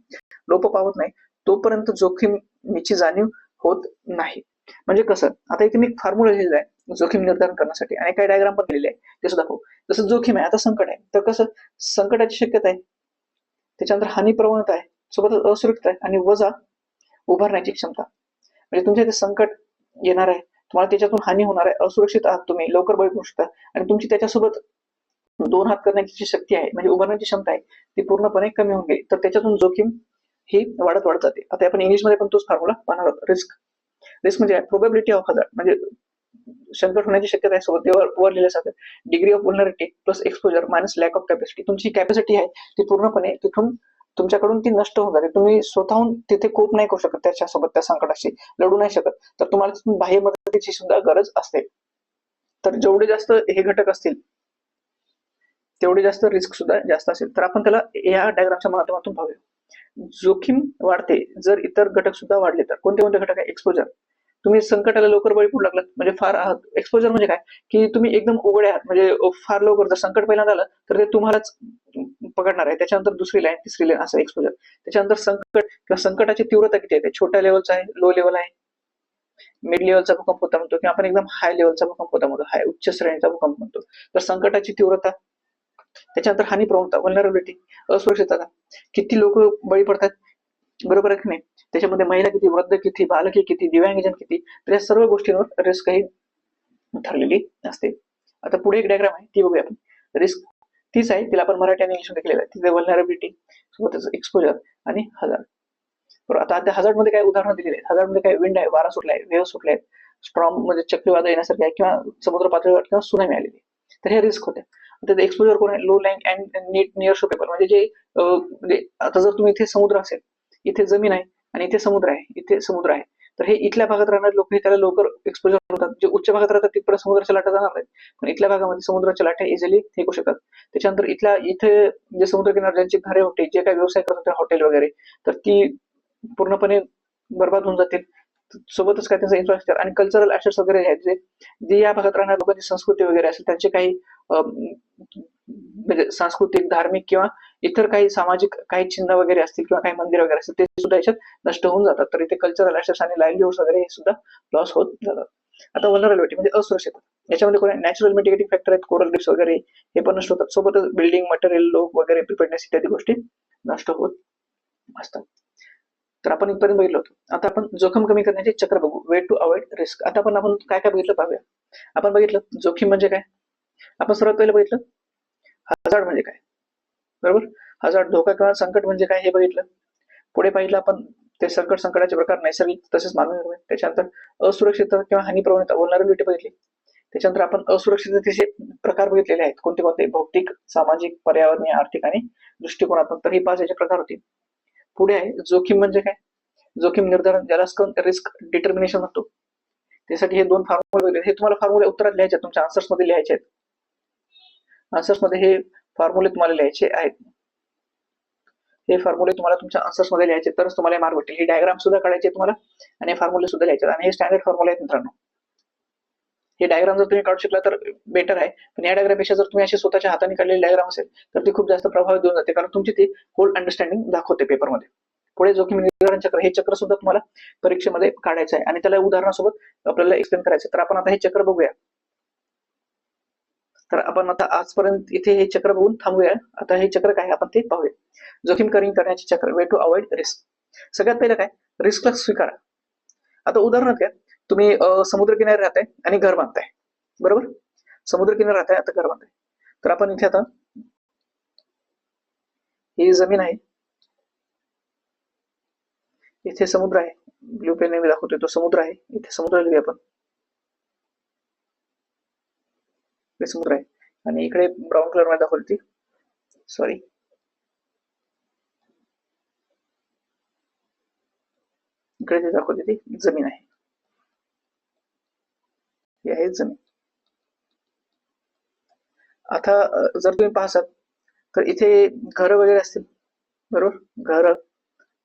लोप पावत नाही तोपर्यंत जोखमीची जाणीव होत नाही. म्हणजे कसं, आता इथे मी फॉर्म्युला लिहिलेला आहे जोखीम निर्धारण करण्यासाठी आणि काही डायग्राम पण लिहिलेले आहे, ते सुद्धा दाखवू. जसं जोखीम आहे, आता संकट आहे, तर कसं संकटाची शक्यता आहे, त्याच्यानंतर हानी प्रवणता आहे, सोबतच असुरक्षित आहे आणि वजा उभारण्याची क्षमता. म्हणजे तुमच्या इथे संकट येणार आहे, तुम्हाला त्याच्यातून हानी होणार आहे, असुरक्षित आहात तुम्ही, लवकर बळी पडू शकता, आणि तुमची त्याच्यासोबत 2 हात करण्याची जी शक्ती आहे म्हणजे उभारण्याची क्षमता आहे ती पूर्णपणे कमी होऊन गेली, तर त्याच्यातून जोखीम ही वाढत जाते. आता आपण इंग्लिशमध्ये पण तोच फॉर्म्युला पाहणार आहोत. रिस्क म्हणजे प्रोबॅबिलिटी ऑफ हझार्ड, म्हणजे संकट होण्याची शक्यता आहे, सोबत वर लिहिल्यासारखं degree of vulnerability plus exposure minus lack of capacity. तुमची कॅपॅसिटी आहे ती पूर्णपणे तिथून तुमच्याकडून ती नष्ट होऊन जाते, तुम्ही स्वतःहून तिथे कोप नाही करू शकत, त्याच्यासोबत त्या संकटाशी लढू नाही शकत, तर तुम्हाला तिथून बाह्य मदतीची सुद्धा गरज असते. तर जेवढे जास्त हे घटक असतील तेवढे जास्त रिस्क सुद्धा जास्त असेल. तर आपण त्याला या डायग्रामच्या माध्यमातून पाहूया. जोखीम वाढते जर इतर घटक सुद्धा वाढले तर. कोणते कोणते घटक आहे? एक्सपोजर. तुम्ही संकटाला लवकर बळी पडू लागलात म्हणजे फार आहात. एक्सपोजर म्हणजे काय की तुम्ही एकदम उघडे आहात म्हणजे फार लवकर जर संकट पहिल्यांदा आलं तर ते तुम्हालाच पकडणार आहे. त्याच्यानंतर दुसरी लाईन, तिसरी लाईन असं एक्सपोजर. त्याच्यानंतर संकट किंवा संकटाची तीव्रता किती आहे? छोट्या लेवलचा आहे, लो लेवल आहे, मिड लेवलचा भूकंप होता म्हणतो किंवा आपण एकदम हाय लेवलचा भूकंप होता म्हणतो, हाय उच्च श्रेणीचा भूकंप म्हणतो. तर संकटाची तीव्रता, त्याच्यानंतर हानी प्रवणता, व्हलनरॅबिलिटी, असुरक्षितता, किती लोक बळी पडतात, बरोबर आहे की नाही? त्याच्यामध्ये महिला किती, वृद्ध किती, बालके किती, दिव्यांगजन किती, तर या सर्व गोष्टींवर रिस्क ही ठरलेली असते. आता पुढे एक डायग्राम आहे ती बघूया आपण. रिस्क तीच आहे, तिला आपण मराठी आणि इंग्लिश मध्ये केलेलं आहे. तिथे व्हलनरॅबिलिटी सोबतच एक्सपोजर आणि हजार्ड. बरोबर. आता त्या हजार्ड मध्ये काय उदाहरण दिलेले आहेत? हजार्ड मध्ये काय? विंड आहे, वारा सुटलाय, वेव्ह सुटले आहेत, स्ट्रॉंग म्हणजे चक्रीवादळ येण्यासारखे आहे किंवा समुद्र पातळीवर किंवा सुनामी आलेली. तर हे रिस्क होते. आता एक्सपोजर कोण आहे? Low line and near shore paper म्हणजे जे म्हणजे आता जर तुम्ही इथे समुद्र असेल, इथे जमीन आहे आणि इथे समुद्र आहे, इथे समुद्र आहे, तर हे इथल्या भागात राहणारे लोक हे त्याला लवकर एक्सपोजर होतात. जे उच्च भागात राहतात तिकडे समुद्राच्या लाटा जाणार नाहीत, पण इथल्या भागामध्ये समुद्राच्या लाटा इझिली फेकू शकतात. त्याच्यानंतर इथे जे समुद्र किनारे ज्यांची घरे होते, जे काही व्यवसाय करत होते, हॉटेल वगैरे, तर ती पूर्णपणे बरबाद होऊन जातील. सोबतच काय त्यांचं इन्फ्रास्ट्रक्चर आणि कल्चरल ऍसेट्स वगैरे आहेत, जे या भागात राहणाऱ्या लोकांची संस्कृती वगैरे असेल, त्यांचे काही म्हणजे सांस्कृतिक, धार्मिक किंवा इतर काही सामाजिक काही चिन्ह वगैरे असतील किंवा काही मंदिर वगैरे असतील, ते सुद्धा याच्यात नष्ट होऊन जातात. तर इथे कल्चरल ऍसेट्स आणि लाईव्हलीहुड्स वगैरे हे सुद्धा लॉस होत जातात. आता व्हलनरॅबिलिटी म्हणजे असुरक्षितता. याच्यामध्ये कोण नॅचरल मिटिगेटिंग फॅक्टर आहेत, कोरल रीफ्स वगैरे हे पण नष्ट होतात. सोबतच बिल्डिंग मटेरियल, लोक वगैरे, प्रिपेअरनेस इत्यादी गोष्टी नष्ट होत असतात. तर आपण इथपर्यंत बघितलं होतं. आता आपण जोखीम कमी करण्याचे चक्र बघू. Way to avoid risk. आता आपण काय काय बघितलं पाहूया. आपण बघितलं जोखीम म्हणजे काय. आपण सर्वात पहिलं बघितलं हजार्ड म्हणजे काय, बरोबर. हजार्ड, धोका किंवा संकट म्हणजे काय हे बघितलं. पुढे पाहिलं आपण ते संकटाचे प्रकार, नैसर्गिक तसेच मानवी निर्मित. त्याच्यानंतर असुरक्षितता किंवा हानी प्रवणता, व्हलनरॅबिलिटी बघितली. त्याच्यानंतर आपण असुरक्षिततेचे प्रकार बघितलेले आहेत. कोणते कोणते? भौतिक, सामाजिक, पर्यावरणीय, आर्थिक आणि दृष्टिकोनात्मक. तर ही 5 याचे प्रकार होते. पुढे आहे जोखीम म्हणजे काय. जोखीम निर्धारण, ज्याला रिस्क डिटर्मिनेशन म्हणतो. त्यासाठी हे 2 फॉर्म्युले, हे तुम्हाला फॉर्म्युले उत्तरात लिहायचे आहेत, तुमच्या आन्सर्स मध्ये लिहायचे आहेत. आन्सर्स मध्ये हे फॉर्म्युले तुम्हाला लिहायचे आहेत. हे फॉर्म्युले तुम्हाला तुमच्या आन्सर्स मध्ये लिहायचे, तरच तुम्हाला मार्क भेटेल. ही डायग्राम सुद्धा काढायचे तुम्हाला आणि फॉर्म्युले सुद्धा लिहायचे आणि हे स्टँडर्ड फॉर्म्युले आहेत मित्रांनो. हे डायग्राम जर तुम्ही काढू शकला तर बेटर आहे, पण या डायग्राम पेक्षा जर तुम्ही अशी स्वतःच्या हाताने काढलेली डायग्राम असेल तर ती खूप जास्त प्रभावित देऊन जाते, कारण तुमची ती होल अंडरस्टँडिंग दाखवते पेपरमध्ये. पुढे जोखीम निर्धारण चक्र, हे चक्र सुद्धा तुम्हाला परीक्षेमध्ये काढायचं आहे आणि त्याला उदाहरणासोबत आपल्याला एक्सप्लेन करायचं. तर आपण आता हे चक्र बघूया. तर आपण आता आजपर्यंत इथे हे चक्र बघून थांबूया. आता हे चक्र काय आपण ते पाहूया. जोखीम कमी करण्याचे चक्र, वे टू अवॉइड रिस्क. सगळ्यात पहिलं काय, रिस्कला स्वीकारा. आता उदाहरणार्थ काय, तुम्ही समुद्रकिनारी राहताय आणि घर बांधताय, बरोबर. समुद्रकिनारी राहताय, आता घर बांधताय. तर आपण इथे आता ही जमीन आहे, इथे समुद्र आहे, ब्लू पेन मी दाखवतोय तो समुद्र आहे, इथे समुद्र लिहूया आपण, समुद्र आहे आणि इकडे ब्राऊन कलर मध्ये दाखवली, सॉरी, इकडे ते दाखवते ती जमीन आहे, ही आहे जमीन. आता जर तुम्ही पाहसाल तर इथे घर वगैरे असतील, बरोबर. घर,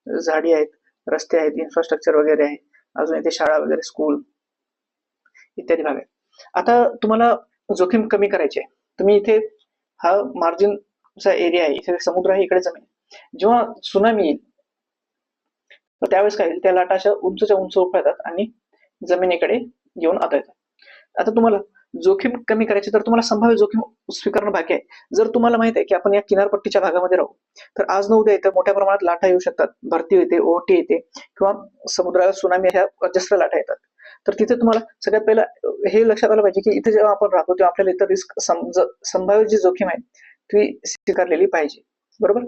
झाडी आहेत, रस्ते आहेत, इन्फ्रास्ट्रक्चर वगैरे आहे, अजून इथे शाळा वगैरे, स्कूल इत्यादी भाग आहे. आता तुम्हाला जोखीम कमी करायची आहे. तुम्ही इथे हा मार्जिनचा एरिया आहे, इथे समुद्र आहे, इकडे जमीन. जेव्हा सुनामी येईल तर त्यावेळेस काय होईल, त्या लाटा अशा उंचच्या उंच उफाळतात आणि जमिनीकडे येऊन आता येतात. आता तुम्हाला जोखीम कमी करायची, तर तुम्हाला संभाव्य जोखीम स्वीकारणं बाकी आहे. जर तुम्हाला माहित आहे की आपण या किनारपट्टीच्या भागामध्ये राहू, तर आज न उद्या इथं मोठ्या प्रमाणात लाटा येऊ शकतात, भरती येते, ओहोटी येते किंवा समुद्राला सुनामी ह्या अजस्त्र लाटा येतात. तर तिथे तुम्हाला सगळ्यात पहिलं हे लक्षात आलं पाहिजे की इथे जेव्हा आपण राहतो तेव्हा आपल्याला इतर रिस्क, संभाव्य जी जोखीम आहे ती स्वीकारलेली पाहिजे, बरोबर.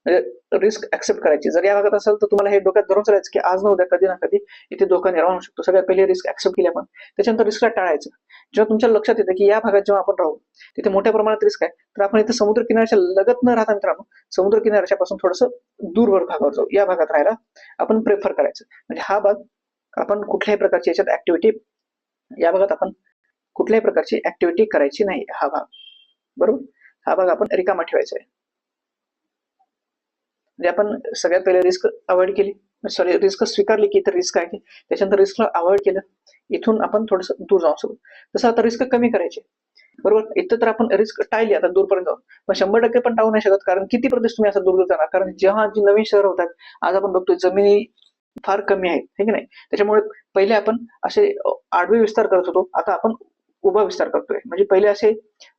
म्हणजे रिस्क ऍक्सेप्ट करायची. जर या भागात असेल तर तुम्हाला हे डोक्यात धरून चालायचं की आज न उद्या कधी ना कधी इथे धोका निर्माण होऊ शकतो. सगळ्यात पहिले रिस्क ऍक्सेप्ट केली आपण, त्याच्यानंतर रिस्कला टाळायचं. जेव्हा तुमच्या लक्षात येतं की या भागात जेव्हा आपण राहू तिथे मोठ्या प्रमाणात रिस्क आहे, तर आपण इथे समुद्र किनाऱ्याच्या लगत न राहता मित्रांनो, समुद्र किनाऱ्याच्या पासून थोडस दूरवर भागावर जाऊ, या भागात राहायला आपण प्रेफर करायचं. म्हणजे हा भाग आपण कुठल्याही प्रकारची याच्यात ऍक्टिव्हिटी, या भागात आपण कुठल्याही प्रकारची ऍक्टिव्हिटी करायची नाही, हा भाग, बरोबर. हा भाग आपण रिकामा ठेवायचा आहे. म्हणजे आपण सगळ्यात पहिले रिस्क अवॉइड केली, सॉरी रिस्क स्वीकारली की तर रिस्क आहे की त्याच्यानंतर रिस्कला अवॉइड केलं, इथून आपण थोडंसं दूर जाऊ शकतो. तसं आता रिस्क कमी करायचे, बरोबर. इथं तर आपण रिस्क टाळली आता दूरपर्यंत जाऊन, पण 100% पण टाळू नाही शकत, कारण किती प्रदेश तुम्ही असं दूर जाणार, कारण जेव्हा जी नवीन शहर होतात, आज आपण बघतोय जमिनी फार कमी आहेत, हे की नाही. त्याच्यामुळे पहिले आपण असे आडवे विस्तार करत होतो, आता आपण उभा विस्तार करतोय. म्हणजे पहिले असे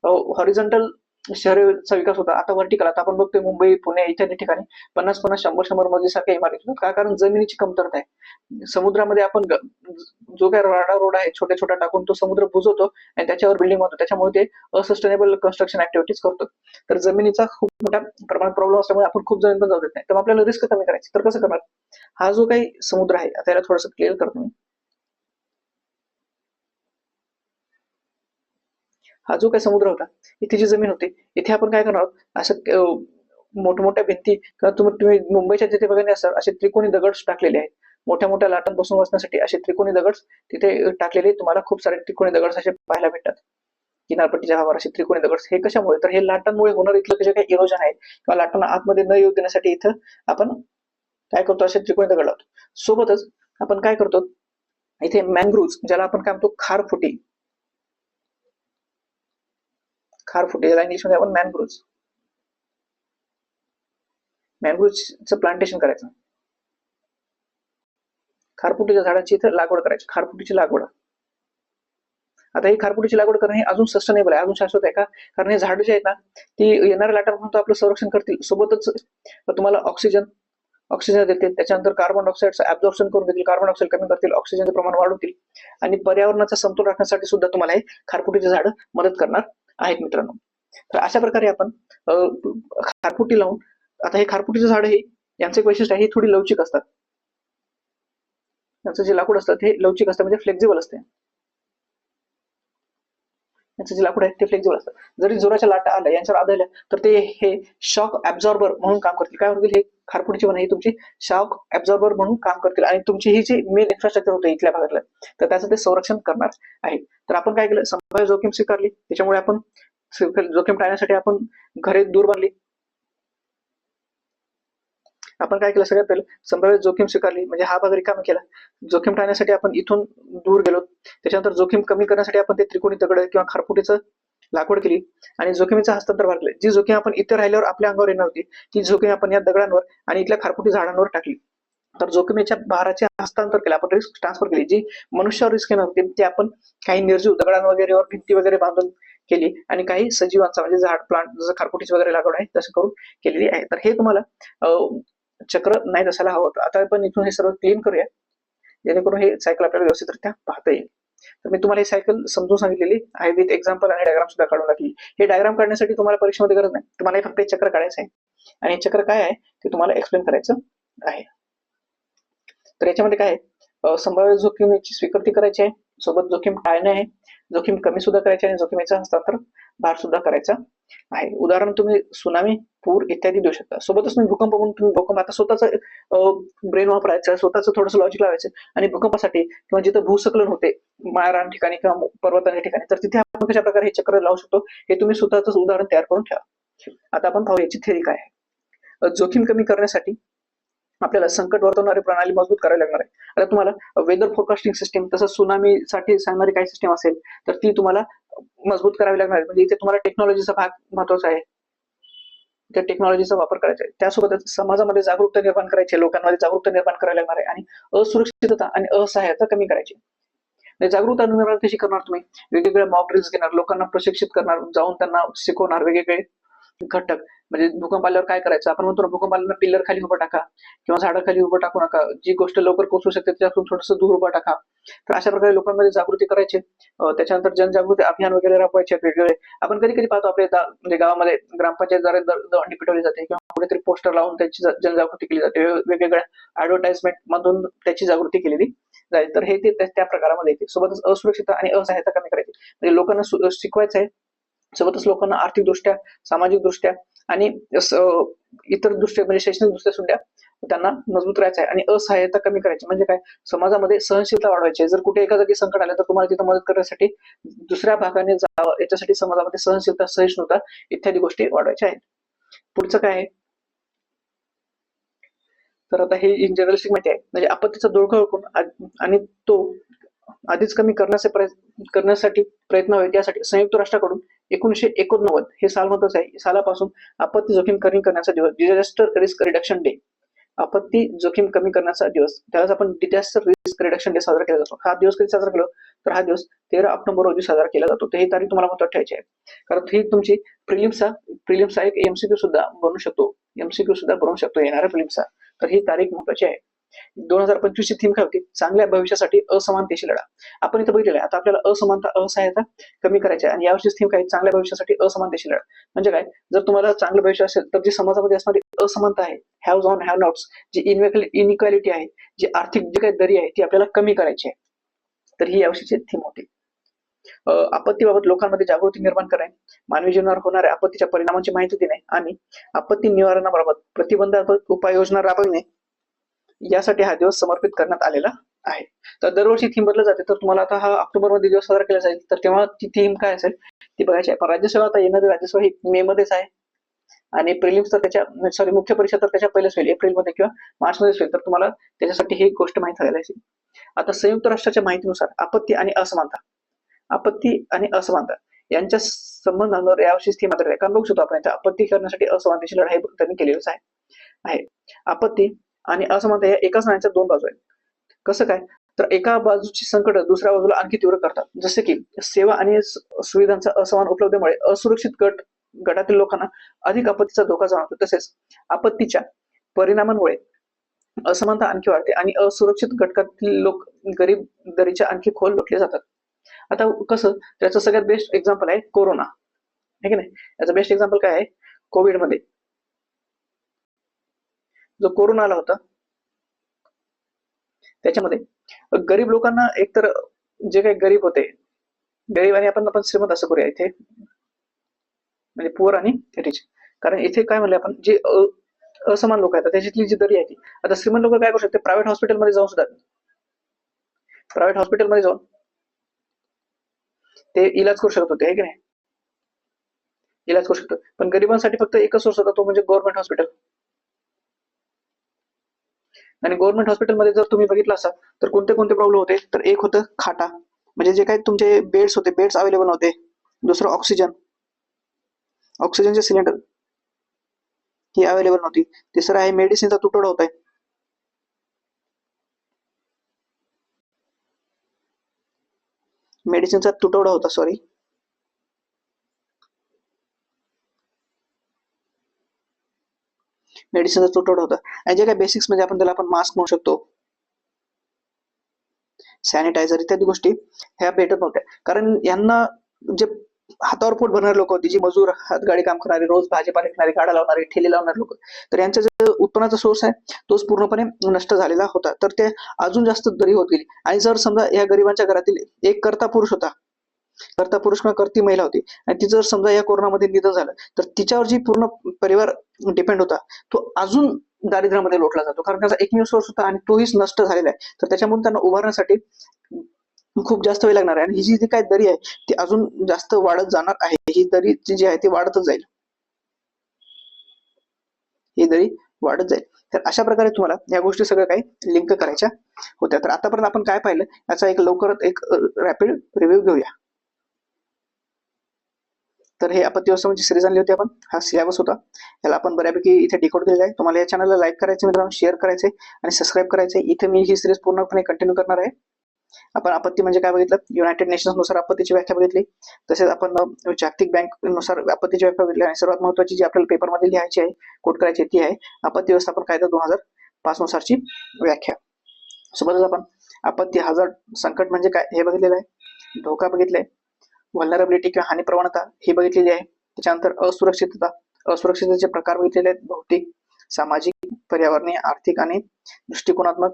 हॉरिझॉन्टल शहराचा विकास होता, आता व्हर्टिकल. आता आपण बघतोय मुंबई, पुणे इत्यादी ठिकाणी 50-50, 100-100 मजलीसारख्या इमारती होतात. का? कारण जमिनीची कमतरता आहे. समुद्रामध्ये आपण जो काही राडा रोड आहे छोट्या छोट्या टाकून तो समुद्र बुजवतो आणि त्याच्यावर बिल्डिंग होतो, त्याच्यामुळे ते असस्टेनेबल कन्स्ट्रक्शन ऍक्टिव्हिटीज करतो. तर जमिनीचा खूप मोठ्या प्रमाणात प्रॉब्लेम असल्यामुळे आपण खूप जमीन पण जाऊ देत नाही. तर आपल्याला रिस्क कमी करायची, तर कसं करणार? हा जो काही समुद्र आहे, आता याला थोडंसं क्लिअर करतो मी. हा जो काही समुद्र होता, इथे जी जमीन होती, इथे आपण काय करणार आहोत, असं मोठमोठ्या भिंती किंवा तुम्ही मुंबईच्या तिथे बघितले असाल, असे त्रिकोणी दगड टाकलेले आहेत. मोठ्या मोठ्या लाटांपासून वाचण्यासाठी असे त्रिकोणी दगड तिथे टाकलेले तुम्हाला खूप सारे त्रिकोणी दगड असे पाहायला भेटतात. किनारपट्टीच्या भागावर असे त्रिकोणी दगड. हे कशामुळे? तर हे लाटांमुळे होणार इथलं जे काही इरोजन आहे किंवा लाटांना आतमध्ये न येऊ देण्यासाठी इथं आपण काय करतो, असे त्रिकोणी दगड लावतो. सोबतच आपण काय करतो, इथे मॅंग्रुव्ज, ज्याला आपण काय म्हणतो खारफुटी, खारफुटी याला इंग्लिशमध्ये आपण मॅंग्रुव्हचं प्लांटेशन करायचं. खारफुटीच्या झाडाची इथं लागवड करायची, खारफुटीची लागवड. आता ही खारफुटीची लागवड करणं हे अजून सस्टेनेबल आहे, अजून शाश्वत आहे. का? कारण हे झाडं जे आहेत ना, ती येणाऱ्या लाटांपासून आपलं संरक्षण करतील, सोबतच तुम्हाला ऑक्सिजन देतील, त्याच्यानंतर कार्बन डायऑक्साईडचं ऍब्झॉर्प्शन करून देतील, कार्बन डायऑक्साईड कमी करतील, ऑक्सिजनचं प्रमाण वाढवतील आणि पर्यावरणाचा समतोल राखण्यासाठी सुद्धा तुम्हाला हे खारफुटीचे झाडं मदत करणार आहेत मित्रांनो. तर अशा प्रकारे आपण खारफुटी लावून, आता हे खारफुटीचे झाड हे यांचे एक वैशिष्ट्य आहे, हे थोडी लवचिक असतात. यांचं जे लाकूड असतं हे लवचिक असतं, म्हणजे फ्लेक्झिबल असते. यांचं जे लाकूड आहे ते फ्लेक्झिबल असतं. जरी जोराच्या लाटा आल्या यांच्यावर आदळल्या तर ते हे शॉक ऍब्झॉर्बर म्हणून काम करतील. काय होतील? हे खारफुटीची ही तुमची शॉक ऍब्झॉर्बर म्हणून काम करतील आणि तुमची ही जी मेन इन्फ्रास्ट्रक्चर होतं इथल्या भागातलं, तर त्याचं ते संरक्षण करणार आहे. तर आपण काय केलं, संभाव्य जोखीम स्वीकारली, त्याच्यामुळे आपण जोखीम टाळण्यासाठी आपण घरे दूर बांधली. आपण काय केलं, सगळ्यात पहिलं संभाव्य जोखीम स्वीकारली, म्हणजे हा भाग रिकामा केला. जोखीम टाळण्यासाठी आपण इथून दूर गेलो. त्याच्यानंतर जोखीम कमी करण्यासाठी आपण ते त्रिकोणी दगड किंवा खारफुटीचं लागवड केली आणि जोखमीचं हस्तांतर भागले. जी जोखीम आपण इथे राहिल्यावर आपल्या अंगावर येणार होती, ती जोखीम आपण या दगडांवर आणि इथल्या खारफुटी झाडांवर टाकली. तर जोखमीच्या भाराचे हस्तांतर केलं, आपण रिस्क ट्रान्सफर केली. जी मनुष्यावर रिस्क येणार होती ती आपण काही निर्जीव दगडां वगैरेवर भिंती वगैरे बांधून केली आणि काही सजीवांचा म्हणजे झाड प्लांट जसं खारफुटीची वगैरे लागवड आहे तसं करून केलेली आहे. तर हे तुम्हाला चक्र नाही नसायला हवं होतं. आता आपण इथून हे सर्व क्लीन करूया, जेणेकरून हे सायकल आपल्याला व्यवस्थितरित्या पाहता येईल. तर मी तुम्हाला ही सायकल समजून सांगितलेली आहे, विथ एक्झाम्पल आणि डायग्राम सुद्धा काढून टाकली. हे डायग्राम काढण्यासाठी तुम्हाला परीक्षेमध्ये गरज नाही, तुम्हाला फक्त हे चक्र काढायचं आहे आणि हे चक्र काय आहे ते तुम्हाला एक्सप्लेन करायचं आहे. तर याच्यामध्ये काय आहे, संभाव्य जोखमीची स्वीकृती करायची आहे, सोबत जोखीम टाळणे आहे, जोखीम कमी सुद्धा करायची आहे आणि जोखमीचा हस्तांतर भार सुद्धा करायचा आहे. उदाहरण तुम्ही सुनामी, पूर इत्यादी देऊ शकता. सोबतच तुम्ही भूकंप म्हणून तुम्ही भूकंप, आता स्वतःच ब्रेन वापरायचं, स्वतःच थोडंसं लॉजिक लावायचं आणि भूकंपासाठी किंवा जिथं भूस्खलन होते माळरान ठिकाणी किंवा पर्वताच्या ठिकाणी, तर तिथे आपण कशा प्रकारे हे चक्र लावू शकतो हे तुम्ही स्वतःच उदाहरण तयार करून ठेवा. आता आपण पाहू याची थेअरी काय आहे. जोखीम कमी करण्यासाठी आपल्याला संकट वर्तवणारी प्रणाली मजबूत करावी लागणार आहे. आता तुम्हाला वेदर फोरकास्टिंग सिस्टीम, तसंच सुनामीसाठी सांगणारी काही सिस्टीम असेल तर ती तुम्हाला मजबूत करावी लागणार आहे. म्हणजे इथे तुम्हाला टेक्नॉलॉजीचा भाग महत्वाचा आहे, त्या टेक्नॉलॉजीचा वापर करायचा आहे. त्यासोबतच समाजामध्ये जागरूकता निर्माण करायची आहे, लोकांमध्ये जागरूकता निर्माण करावी लागणार आहे आणि असुरक्षितता आणि असहायता कमी करायची. जागरूकता निर्माण कशी करणार? तुम्ही वेगवेगळ्या मॉक ड्रिल्स घेणार, लोकांना प्रशिक्षित करणार, जाऊन त्यांना शिकवणार वेगवेगळे घटक. म्हणजे भूकंप आल्यावर काय करायचं, आपण म्हणतो भूकंप आल्यावर पिल्लर खाली उभं टाका किंवा झाडाखाली उभं टाकू नका, जी गोष्ट लवकर पोहोचू शकते त्याच्यातून थोडंसं दूर उभं टाका. तर अशा प्रकारे लोकांमध्ये जागृती करायची. त्याच्यानंतर जनजागृती अभियान वगैरे राबवायचे वेगवेगळे. आपण कधी कधी पाहतो आपल्या म्हणजे गावामध्ये ग्रामपंचायत द्वारे दंडी पिटवली जाते किंवा कुठेतरी पोस्टर लावून त्याची जनजागृती केली जाते, वेगवेगळ्या ऍडव्हर्टाइजमेंट मधून त्याची जागृती केलेली जाईल. तर हे ते त्या प्रकारामध्ये येते. सोबतच असुरक्षितता आणि असहायता कमी करायची, म्हणजे लोकांना शिकवायचं आहे, सोबतच लोकांना आर्थिकदृष्ट्या, सामाजिकदृष्ट्या आणि इतर दृष्ट्या म्हणजे शैक्षणिक दृष्ट्या सुद्धा त्यांना मजबूत राहायचं आहे आणि असहायता कमी करायची. म्हणजे काय, समाजामध्ये सहनशीलता वाढवायची आहे. जर कुठे एका जागी संकट आलं तर तुम्हाला तिथं मदत करण्यासाठी दुसऱ्या भागाने जावं, याच्यासाठी समाजामध्ये सहनशीलता, सहिष्णुता इत्यादी गोष्टी वाढवायच्या आहेत. पुढचं काय आहे, तर आता हे इन जनरलिस्टिक माहिती आहे, म्हणजे आपत्तीचा धोका ओळखून आणि तो आधीच कमी करण्यासाठी प्रयत्न व्हावे यासाठी संयुक्त राष्ट्राकडून 1989 हे साल महत्वाचं आहे. सालापासून आपत्ती जोखीम कमी करण्याचा दिवस, डिझास्टर रिस्क रिडक्शन डे, आपत्ती जोखीम कमी करण्याचा दिवस, त्यालाच आपण डिझास्टर रिस्क रिडक्शन डे साजरा केला जातो. हा दिवस कधी साजरा केला, तर हा दिवस 13 ऑक्टोबर रोजी साजरा केला जातो. तर ही तारीख तुम्हाला महत्वात ठेवायची आहे, कारण ही तुमची प्रिलिम्सचा एक एमसीक्यू सुद्धा बनू शकतो येणाऱ्या प्रिलिम्सचा. तर ही तारीख महत्वाची आहे. 2025 ची थीम काय होती, चांगल्या भविष्यासाठी असमानतेशी लढा. आपण इथं बघितलेलं आहे, आता आपल्याला असमानता असहायता कमी करायची आहे आणि यावर्षी थीम काय, चांगल्या भविष्यासाठी असमानतेशी लढा. म्हणजे काय, जर तुम्हाला चांगलं भविष्य असेल तर जी समाजामध्ये असणारी असमानता आहे, हॅव्स ऑन हॅव नॉट्स, जी इनइक्वॅलिटी आहे, जी आर्थिक जी काही दरी आहे ती आपल्याला कमी करायची आहे. तर ही यावर्षीची थीम होती. आपत्तीबाबत लोकांमध्ये जागृती निर्माण करणे, मानवी जीवनावर होणाऱ्या आपत्तीच्या परिणामांची माहिती देणे आणि आपत्ती निवारणाबाबत प्रतिबंधात्मक उपाययोजना राबविणे यासाठी हा दिवस समर्पित करण्यात आलेला आहे. तर दरवर्षी थीम बदलत जाते. तर तुम्हाला आता हा ऑक्टोबरमध्ये दिवस साजरा केला जाईल, तर तेव्हा ती थीम काय असेल ती बघायची आहे. पण राज्यसेवा आता येणारी राज्यसेवा ही मे मध्येच आहे आणि प्रिलिम्स तर मुख्य परीक्षा तर त्याच्या पहिलेच होईल, एप्रिलमध्ये किंवा मार्चमध्येच होईल. तर तुम्हाला त्याच्यासाठी ही गोष्ट माहिती झालेली असेल. आता संयुक्त राष्ट्राच्या माहितीनुसार आपत्ती आणि असमानता यांच्या संबंधांवर यावर्षी थीम आधारित आहे. कारण बघू शकतो आपण आपत्ती करण्यासाठी असमानतेची लढाई त्यांनी केलेलीच आहे. आपत्ती आणि असमानता या एकाच नाण्याच्या दोन बाजू आहेत. कसं काय, तर एका बाजूची संकट दुसऱ्या बाजूला आणखी तीव्र करतात. जसे की सेवा आणि सुविधांचा असमान उपलब्धतेमुळे असुरक्षित गटातील लोकांना अधिक आपत्तीचा धोका जाणवतो. तसेच आपत्तीच्या परिणामांमुळे असमानता आणखी वाढते आणि असुरक्षित घटकातील लोक गरीब दरीच्या आणखी खोल लोटले जातात. आता कसं, त्याचं सगळ्यात बेस्ट एक्झाम्पल आहे कोरोना, आहे की नाही. याचं बेस्ट एक्झाम्पल काय आहे, कोविड मध्ये जो कोरोना आला होता त्याच्यामध्ये गरीब लोकांना, एकतर जे काही गरीब होते, गरीब आणि आपण श्रीमंत असं करूया इथे, म्हणजे पुअर आणि रिच. कारण इथे काय म्हणले आपण, जे असमान लोक आहेत त्याच्यातली जी दरी आहे ती, आता श्रीमंत लोक काय करू शकते, प्रायव्हेट हॉस्पिटलमध्ये जाऊन ते इलाज करू शकत होते, आहे की नाही, इलाज करू शकतो. पण गरिबांसाठी फक्त एकच सोर्स होता, तो म्हणजे गव्हर्नमेंट हॉस्पिटल. आणि गव्हर्नमेंट हॉस्पिटलमध्ये जर तुम्ही बघितलं असाल तर कोणते कोणते प्रॉब्लेम होते, तर एक होतं खाटा, म्हणजे जे काही तुमचे बेड्स होते, बेड्स अवेलेबल होते. दुसरं ऑक्सिजनचे सिलेंडर ही अवेलेबल नव्हती. तिसरं आहे मेडिसिनचा तुटवडा होत आहे. मेडिसिनचा तुटवडा होता, मेडिसिनचा तुटवडा होता. आणि जे काही बेसिक्स म्हणजे आपण त्याला मास्क म्हणू शकतो, सॅनिटायझर इत्यादी गोष्टी ह्या भेटत नव्हत्या. कारण यांना जे हातावर पोट भरणारे लोक होते, जी मजूर हातगाडी काम करणारे, रोज भाजीपाला विकणारे, गाडा लावणारे, ठेले लावणारे लोक, तर यांचा जो उत्पन्नाचा सोर्स आहे तोच पूर्णपणे नष्ट झालेला होता. तर ते अजून जास्त दरी होत गेली. आणि जर समजा या गरिबांच्या घरातील एक करता पुरुष किंवा करती महिला होती आणि ती जर समजा या कोरोनामध्ये निधन झालं, तर तिच्यावर जी पूर्ण परिवार डिपेंड होता तो अजून दारिद्र्यामध्ये लोटला जातो. कारण त्याचा एकमेव सोर्स होता आणि तोही नष्ट झालेला आहे. तर त्याच्यामुळे त्यांना उभारण्यासाठी खूप जास्त वेळ लागणार आहे आणि ही जी काही दरी आहे ती अजून जास्त वाढत जाणार आहे. ही दरी जी आहे ती वाढतच जाईल, तर अशा प्रकारे तुम्हाला या गोष्टी सगळं काही लिंक करायच्या होत्या. तर आतापर्यंत आपण काय पाहिलं याचा एक लवकरच एक रॅपिड रिव्ह्यू घेऊया. तर हे आपत्ती व्यवस्थापनाची सिरीज आणली होती आपण, हा सिलेबस होता, याला आपण बऱ्यापैकी इथे डिकोड केलेला आहे. तुम्हाला या चॅनलला लाईक करायचे मित्रांनो, शेअर करायचे आणि सबस्क्राईब करायचे. इथे मी ही सिरीज पूर्णपणे कंटिन्यू करणार आहे. आपण आपत्ती म्हणजे काय बघितलं, युनायटेड नेशन्स नुसार आपत्तीची व्याख्या बघितली. तसेच आपण जागतिक बँक नुसार आपत्तीची व्याख्या बघितली. आणि सर्वात महत्वाची जी आपल्याला पेपरमध्ये लिहायची आहे, कोट करायची ती आहे आपत्ती व्यवस्थापन कायदा 2005 नुसारची व्याख्या. सोबतच आपण आपत्ती, हझार्ड, संकट म्हणजे काय हे बघितलेलं आहे. धोका बघितलाय, व्हलनरेबिलिटी किंवा हानी प्रवणता ही बघितलेली आहे. त्याच्यानंतर असुरक्षिततेचे प्रकार बघितलेले आहेत, भौतिक, सामाजिक, पर्यावरणीय, आर्थिक आणि दृष्टिकोनात्मक.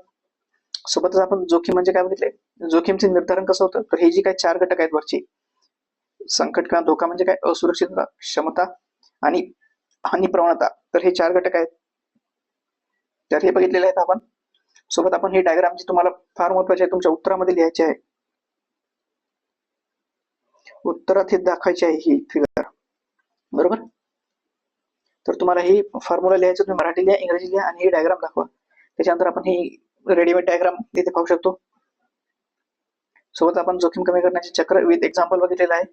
सोबतच आपण जोखीम म्हणजे काय बघितले, जोखीमचे निर्धारण कसं होतं, तर हे जी काही 4 घटक आहेत वरची, संकट किंवा धोका म्हणजे काय, असुरक्षितता, क्षमता आणि हानी प्रवणता, तर हे 4 घटक आहेत. तर हे बघितलेले आहेत आपण. सोबत आपण ही डायग्राम जी तुम्हाला फार महत्वाची आहे, तुमच्या उत्तरामध्ये लिहायची आहे, उत्तरात हे दाखवायची आहे ही फिगर, बरोबर. तर तुम्हाला ही फॉर्म्युला लिहायचं, तुम्ही मराठी लिहा, इंग्रजी लिहा आणि ही डायग्राम दाखवा. त्याच्यानंतर आपण ही रेडीमेड डायग्राम इथे पाहू शकतो. सोबत आपण जोखीम कमी करण्याचे चक्र विथ एक्झाम्पल बघितलेलं आहे.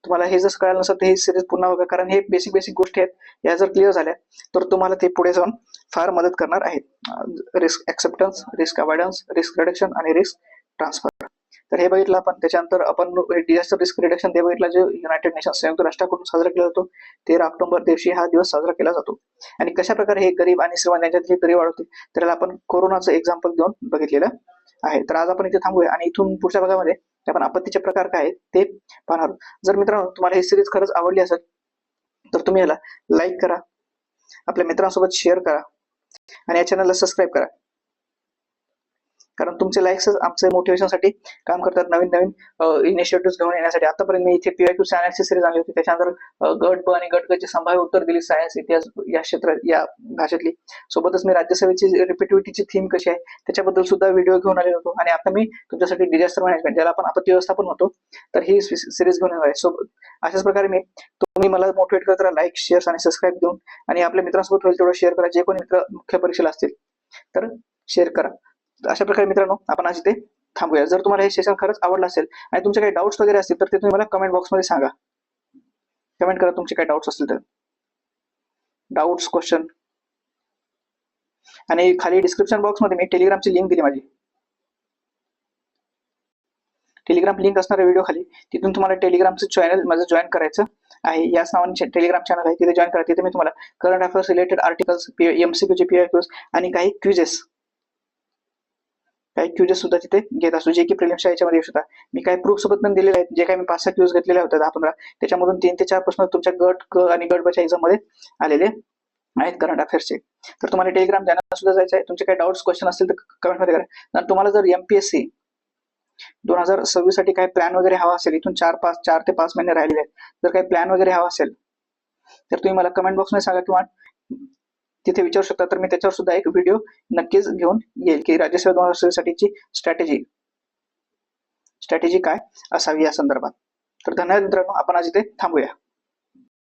तुम्हाला हे जर कळालं नसेल तर ही सिरीज पुन्हा बघा, कारण हे बेसिक गोष्टी आहेत. या जर क्लिअर झाल्या तर तुम्हाला ते पुढे जाऊन फार मदत करणार आहेत. Risk acceptance, risk avoidance, risk reduction आणि रिस्क ट्रान्सफर. तर हे बघितलं आपण. त्याच्यानंतर आपण डिझास्टर रिस्क रिडक्शन ते बघितलं, जे युनायटेड नेशन संयुक्त राष्ट्राकडून साजरा केला जातो. 13 ऑक्टोबर दिवशी हा दिवस साजरा केला जातो. आणि कशा प्रकारे हे गरीब आणि श्रीमंत यांच्यातली दरी वाढवते, त्याला आपण कोरोनाचं एक्झाम्पल देऊन बघितलेलं आहे. तर आज आपण इथे थांबूया आणि इथून पुढच्या भागामध्ये आपण आपत्तीचे प्रकार काय आहेत ते पाहणार. जर मित्रांनो तुम्हाला ही सिरीज खरंच आवडली असेल तर तुम्ही याला लाईक करा, आपल्या मित्रांसोबत शेअर करा आणि या चॅनलला सबस्क्राईब करा, कारण तुमचे लाईक्स आमचे मोटिवेशनसाठी काम करतात, नवीन इनिशिएटिव्ह घेऊन येण्यासाठी. आतापर्यंत मी इथे PYQ सायन्सची सिरीज आणली होती, त्याच्यानंतर गट ब आणि गट ग ची संभाव्य उत्तर दिली, सायन्स इतिहास या क्षेत्रात या भाषेतली. सोबतच मी राज्यसभेची रिपिटिव्हिटीची थीम कशी आहे त्याच्याबद्दल सुद्धा व्हिडिओ घेऊन आलेलो होतो. आणि आता मी तुमच्यासाठी डिझास्टर मॅनेजमेंट, ज्याला आपण आपत्ती व्यवस्थापन होतो, तर ही सिरीज घेऊन येणार आहे. सोबत अशाच प्रकारे तुम्ही मला मोटिवेट करत राहा, लाईक, शेअर आणि सबस्क्राईब देऊन, आणि आपल्या मित्रांसोबत होईल तेवढं शेअर करा. जे कोणी मित्र मुख्य परीक्षेला असतील तर शेअर करा. अशा प्रकारे मित्रांनो आपण आज इथे थांबूया. जर तुम्हाला हे सेशन खरंच आवडलं असेल आणि तुमचे काही डाऊट्स वगैरे असतील तर ते तुम्ही मला कमेंट बॉक्समध्ये सांगा. कमेंट करा तुमचे काही डाऊट्स असतील तर, डाऊट्स, क्वेश्चन. आणि खाली डिस्क्रिप्शन बॉक्समध्ये मी टेलिग्रामची लिंक दिली, माझी टेलिग्राम लिंक असणारा व्हिडिओ खाली, तिथून तुम्हाला टेलिग्रामचं चॅनल माझं जॉईन करायचं आहे. याच नावाने टेलिग्राम चॅनल आहे, तिथे जॉईन करा. तिथे मी तुम्हाला करंट अफेअर्स रिलेटेड आर्टिकल्स, MCQचे PYQs आणि काही क्विजेस सुद्धा तिथे घेत असतो, जे की प्रिलिम्सच्या याच्यामध्ये येऊ शकतात. मी काही प्रूफ सोबत पण दिलेले आहेत, जे काही मी 5-6 क्विज घेतलेले होते, 10-15, त्याच्यामधून 3 ते 4 प्रश्न तुमच्या गट क आणि गट ब च्या एक्झाम मध्ये आलेले आहेत करंट अफेअर्सचे. तर तुम्हाला टेलिग्राम चॅनल सुद्धा जायचं आहे. तुमचे काही डाऊट्स, क्वेश्चन असतील तर कमेंट मध्ये करा. आणि तुम्हाला जर MPSC 2026 साठी काही प्लॅन वगैरे हवा असेल, इथून 4 ते 5 महिने राहिलेले आहेत, जर काही प्लॅन वगैरे हवा असेल तर तुम्ही मला कमेंट बॉक्समध्ये सांगा किंवा तिथे विचारू शकता. तर मी त्याच्यावर सुद्धा एक व्हिडिओ नक्कीच घेऊन येईल की राज्यसेवा 2026 साठीची स्ट्रॅटेजी काय असावी या संदर्भात. तर धन्यवाद मित्रांनो, आपण आज इथे थांबूया.